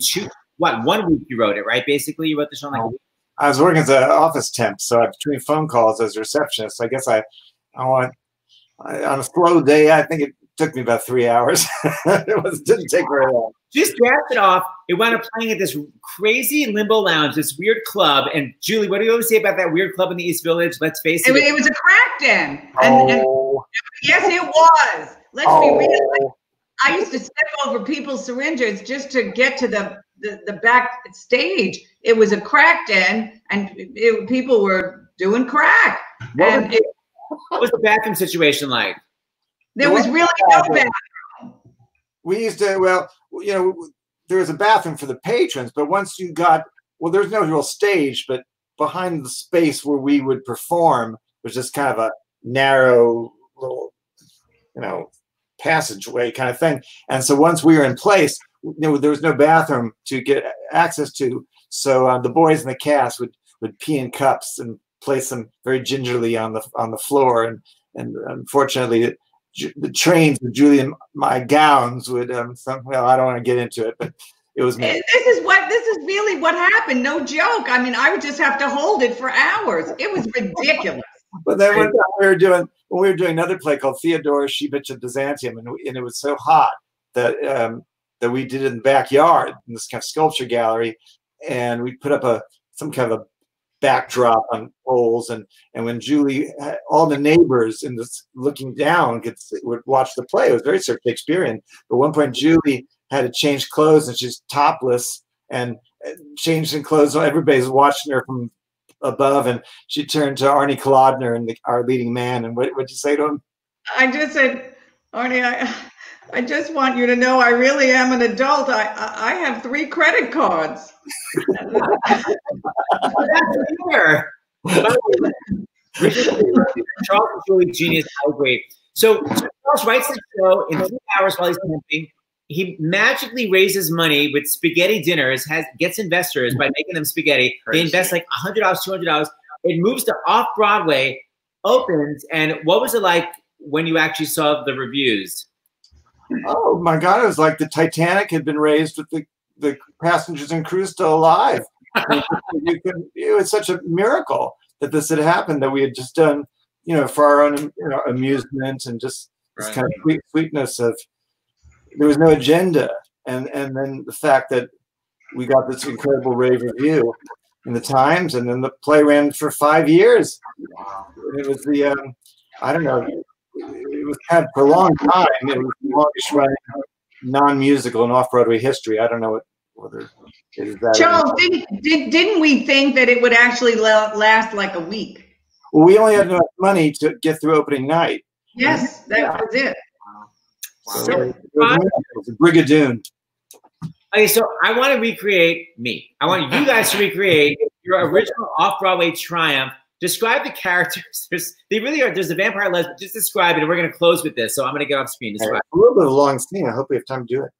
1 week you wrote it, right? Basically, you wrote the show in like a week. I was working as an office temp, so between phone calls as a receptionist, I guess on a slow day, I think it took me about 3 hours. It didn't take very long. Just drafted off. It wound up playing at this crazy limbo lounge, this weird club. And Julie, what do you always say about that weird club in the East Village? Let's face it. It was a crack den. And yes, it was. Let's be real. I used to step over people's syringes just to get to the back stage. It was a crack den, and people were doing crack. What was the bathroom situation like? There was really no bathroom. We used to, there was a bathroom for the patrons, but once you got, there's no real stage, but behind the space where we would perform was just kind of a narrow little, passageway kind of thing. And so once we were in place, there was no bathroom to get access to. So the boys in the cast would pee in cups and place them very gingerly on the floor. And unfortunately, the trains with Julie and my gowns would I don't want to get into it, but it was me. This is really what happened. No joke. I mean, I would just have to hold it for hours. It was ridiculous. But then when we were doing another play called Theodora, She Bitch of Byzantium, and it was so hot that we did it in the backyard in this kind of sculpture gallery, and we put up some kind of a backdrop on poles, and when Julie, all the neighbors in this looking down would watch the play. It was very Shakespearean. But at one point, Julie had to change clothes, and she's topless and changed in clothes. So everybody's watching her from above, and she turned to Arnie Kolodner, and our leading man, and what'd you say to him? I just said, Arnie, I just want you to know I really am an adult. I have 3 credit cards. Charles is really genius. How great. So Charles writes the show in 2 hours while he's camping. He magically raises money with spaghetti dinners, gets investors by making them spaghetti. Crazy. They invest like $100, $200. It moves to off-Broadway, opens, and what was it like when you actually saw the reviews? Oh my God, it was like the Titanic had been raised with the passengers and crew still alive. It was such a miracle that this had happened, that we had just done, for our own amusement, and just this kind of sweetness of, there was no agenda. And then the fact that we got this incredible rave review in the Times, and then the play ran for 5 years. it was the I don't know. It was kind of for a long time. It was the longest running non-musical in off-Broadway history. I don't know whether it is that. Charles, didn't we think that it would actually last like a week? Well, we only had enough money to get through opening night. Yes, that was it. So it was a Brigadoon. Okay, so I want to recreate me. I want you guys to recreate your original off-Broadway triumph. Describe the characters. They really are. There's a vampire lesbian. Just describe it, and we're going to close with this. So I'm going to get off screen. Describe. A little bit of a long scene. I hope we have time to do it.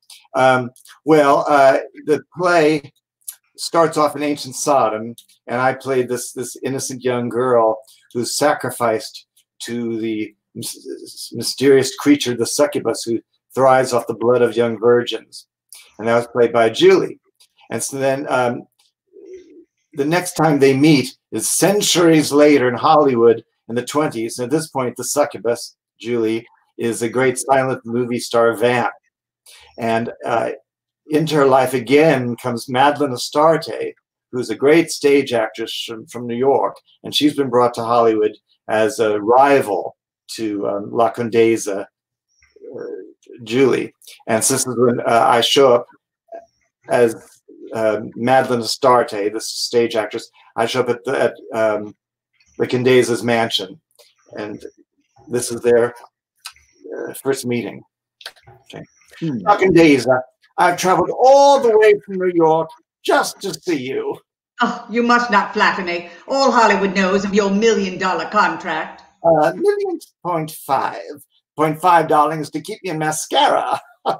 The play starts off in ancient Sodom, and I played this innocent young girl who's sacrificed to the mysterious creature, the succubus, who thrives off the blood of young virgins. And that was played by Julie. And so then the next time they meet is centuries later in Hollywood in the 20s. And at this point, the succubus, Julie, is a great silent movie star vamp. And into her life again comes Madeline Astarte, who's a great stage actress from New York. And she's been brought to Hollywood as a rival to La Condesa, Julie. And so this is when I show up as Madeline Astarte, this stage actress. I show up at the Condesa's mansion, and this is their first meeting. Okay. La Condesa, I've traveled all the way from New York just to see you. Oh, you must not flatter me. All Hollywood knows of your $1 million contract. $1.5, darling, is to keep me in mascara. Oh,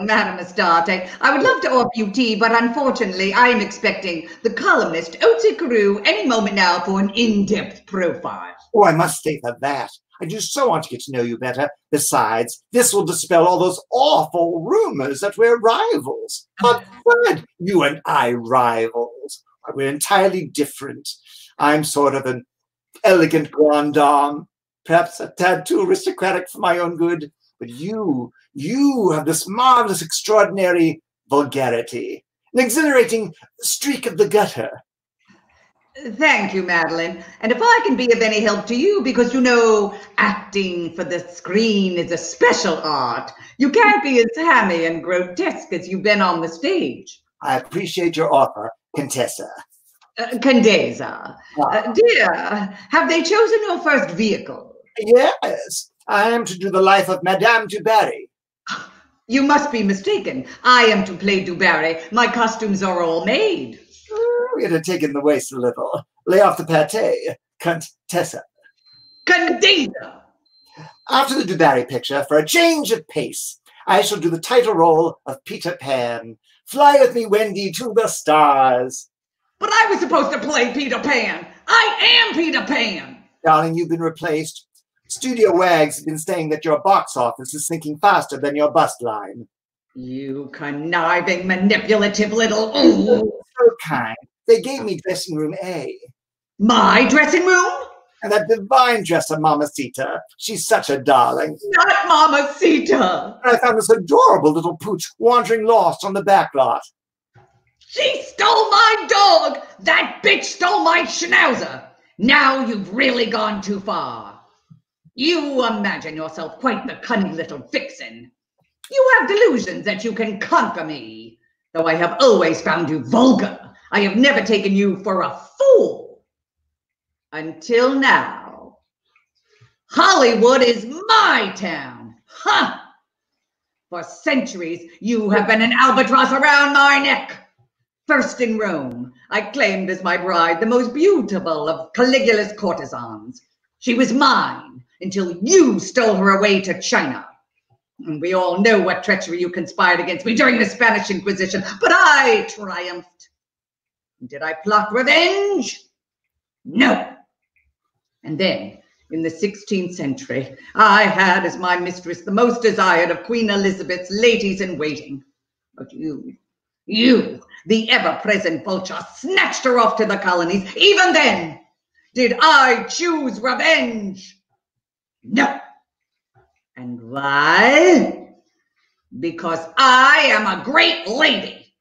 Madame Astarte, I would love to offer you tea, but unfortunately, I am expecting the columnist Otzi Carew any moment now for an in-depth profile. Oh, I must stay for that. I do so want to get to know you better. Besides, this will dispel all those awful rumors that we're rivals. But good, you and I rivals. We're entirely different. I'm sort of an elegant grande dame, perhaps a tad too aristocratic for my own good. But you have this marvelous, extraordinary vulgarity, an exhilarating streak of the gutter. Thank you, Madeline. And if I can be of any help to you, because you know, acting for the screen is a special art. You can't be as hammy and grotesque as you've been on the stage. I appreciate your offer, Contessa. Condesa. Dear, have they chosen your first vehicle? Yes, I am to do the life of Madame du Barry. You must be mistaken. I am to play du Barry. My costumes are all made. We're to take in the waist a little. Lay off the pate, Contessa. Condesa! After the du Barry picture, for a change of pace, I shall do the title role of Peter Pan. Fly with me, Wendy, to the stars. But I was supposed to play Peter Pan. I am Peter Pan. Darling, you've been replaced. Studio wags have been saying that your box office is sinking faster than your bust line. You conniving, manipulative little... So kind. They gave me dressing room A. My dressing room? And that divine dresser, Mamacita. She's such a darling. Not Mamacita. I found this adorable little pooch wandering lost on the back lot. She stole my dog. That bitch stole my schnauzer. Now you've really gone too far. You imagine yourself quite the cunning little vixen. You have delusions that you can conquer me. Though I have always found you vulgar, I have never taken you for a fool. Until now. Hollywood is my town. Huh! For centuries, you have been an albatross around my neck. First in Rome, I claimed as my bride the most beautiful of Caligula's courtesans. She was mine until you stole her away to China. And we all know what treachery you conspired against me during the Spanish Inquisition, but I triumphed. Did I plot revenge? No. And then, in the 16th century, I had as my mistress the most desired of Queen Elizabeth's ladies-in-waiting. But you, the ever-present vulture, snatched her off to the colonies. Even then, did I choose revenge? No. And why? Because I am a great lady.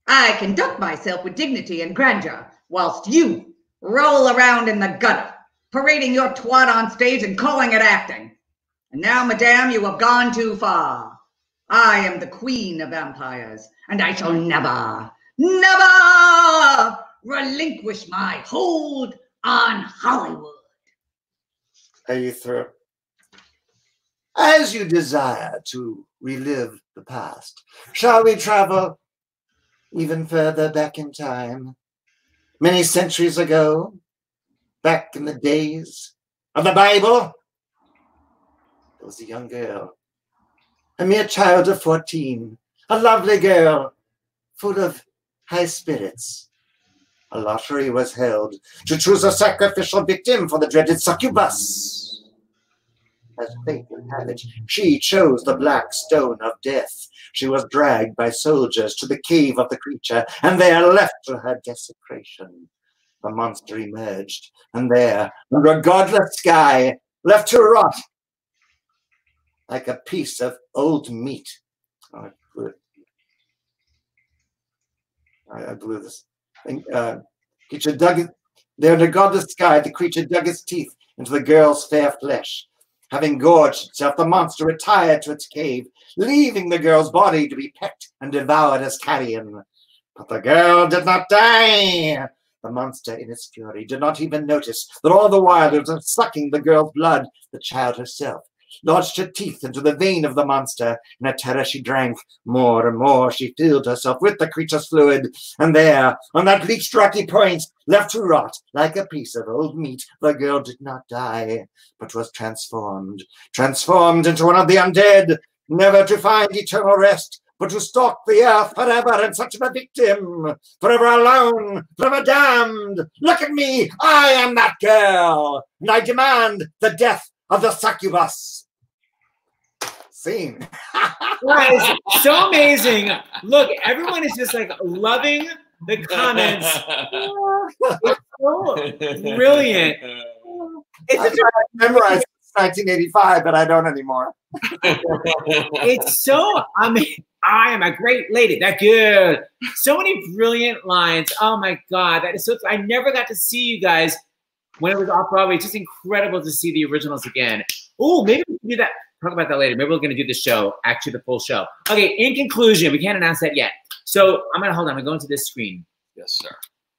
I conduct myself with dignity and grandeur, whilst you roll around in the gutter, parading your twat on stage and calling it acting. And now, madame, you have gone too far. I am the queen of vampires, and I shall never, never relinquish my hold on Hollywood. Are you through? As you desire to relive the past, shall we travel even further back in time? Many centuries ago, back in the days of the Bible, there was a young girl, a mere child of 14, a lovely girl, full of high spirits. A lottery was held to choose a sacrificial victim for the dreaded succubus. As fate would have it, she chose the black stone of death. She was dragged by soldiers to the cave of the creature, and there left to her desecration. The monster emerged, and there, under a godless sky, left to rot like a piece of old meat. Oh, I blew this. Creature dug there in a godless sky. The creature dug its teeth into the girl's fair flesh. Having gorged itself, the monster retired to its cave, leaving the girl's body to be pecked and devoured as carrion. But the girl did not die. The monster, in its fury, did not even notice that all the while it was sucking the girl's blood. The child herself lodged her teeth into the vein of the monster. In her terror she drank more and more. She filled herself with the creature's fluid, and there, on that bleached rocky point, left to rot like a piece of old meat, the girl did not die, but was transformed into one of the undead, never to find eternal rest, but to stalk the earth forever in search of a victim, forever alone, forever damned. Look at me, I am that girl, and I demand the death of the succubus. Scene. Guys, so amazing. Look, everyone is just like loving the comments. It's so brilliant. I memorized 1985, but I don't anymore. It's so, I mean, I am a great lady. That good. So many brilliant lines. Oh my God. That is so, I never got to see you guys when it was off Broadway. It's just incredible to see the originals again. Oh, maybe we can do that. Talk about that later. Maybe we're going to do the show, actually the full show. Okay, in conclusion, we can't announce that yet. So I'm going to, hold on, I'm going to go into this screen. Yes, sir.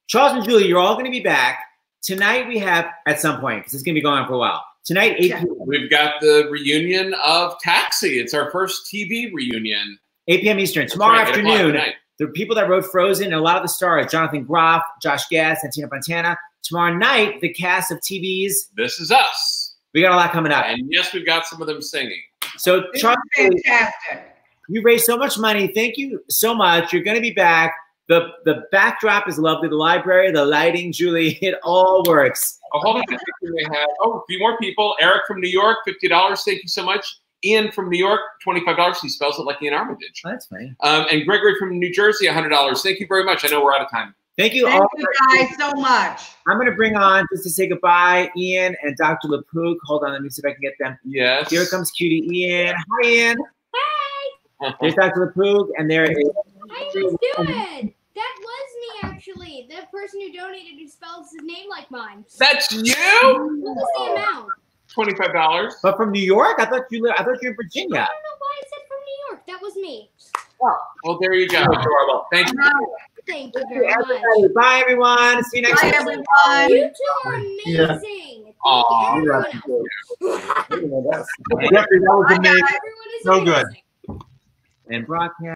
Charles and Julie, you're all going to be back. Tonight we have, at some point, because it's going to be going on for a while. Tonight, 8 p.m. We've got the reunion of Taxi. It's our first TV reunion. 8 p.m. Eastern. Tomorrow afternoon, the people that wrote Frozen and a lot of the stars, Jonathan Groff, Josh Gad, Santina Fontana. Tomorrow night, the cast of TV's This Is Us. We got a lot coming up. And yes, we've got some of them singing. So, Charles, Fantastic. you raised so much money. Thank you so much. You're going to be back. The backdrop is lovely. The library, the lighting, Julie, it all works. Oh, hold on. I think we have a few more people. Eric from New York, $50. Thank you so much. Ian from New York, $25. He spells it like Iain Armitage. Oh, that's funny. And Gregory from New Jersey, $100. Thank you very much. I know we're out of time. Thank you Thank all. you guys so much. I'm going to bring on, just to say goodbye, Ian and Dr. LaPook. Hold on, let me see if I can get them. Yes. Here comes cutie Ian. Hi, Ian. Hey! There's Dr. LaPook, and there is. How you guys doing? That was me, actually. The person who donated who spells his name like mine. That's you? What was the amount? $25. But from New York? I thought you were in Virginia. I don't know why it said from New York. That was me. Well, there you go. Adorable. Thank you. Thank you very much. Bye, everyone. See you next Bye, time. everyone. You two are amazing. Aw. Everyone else. Jeffrey, that was amazing. Everyone is So amazing. good. And broadcast.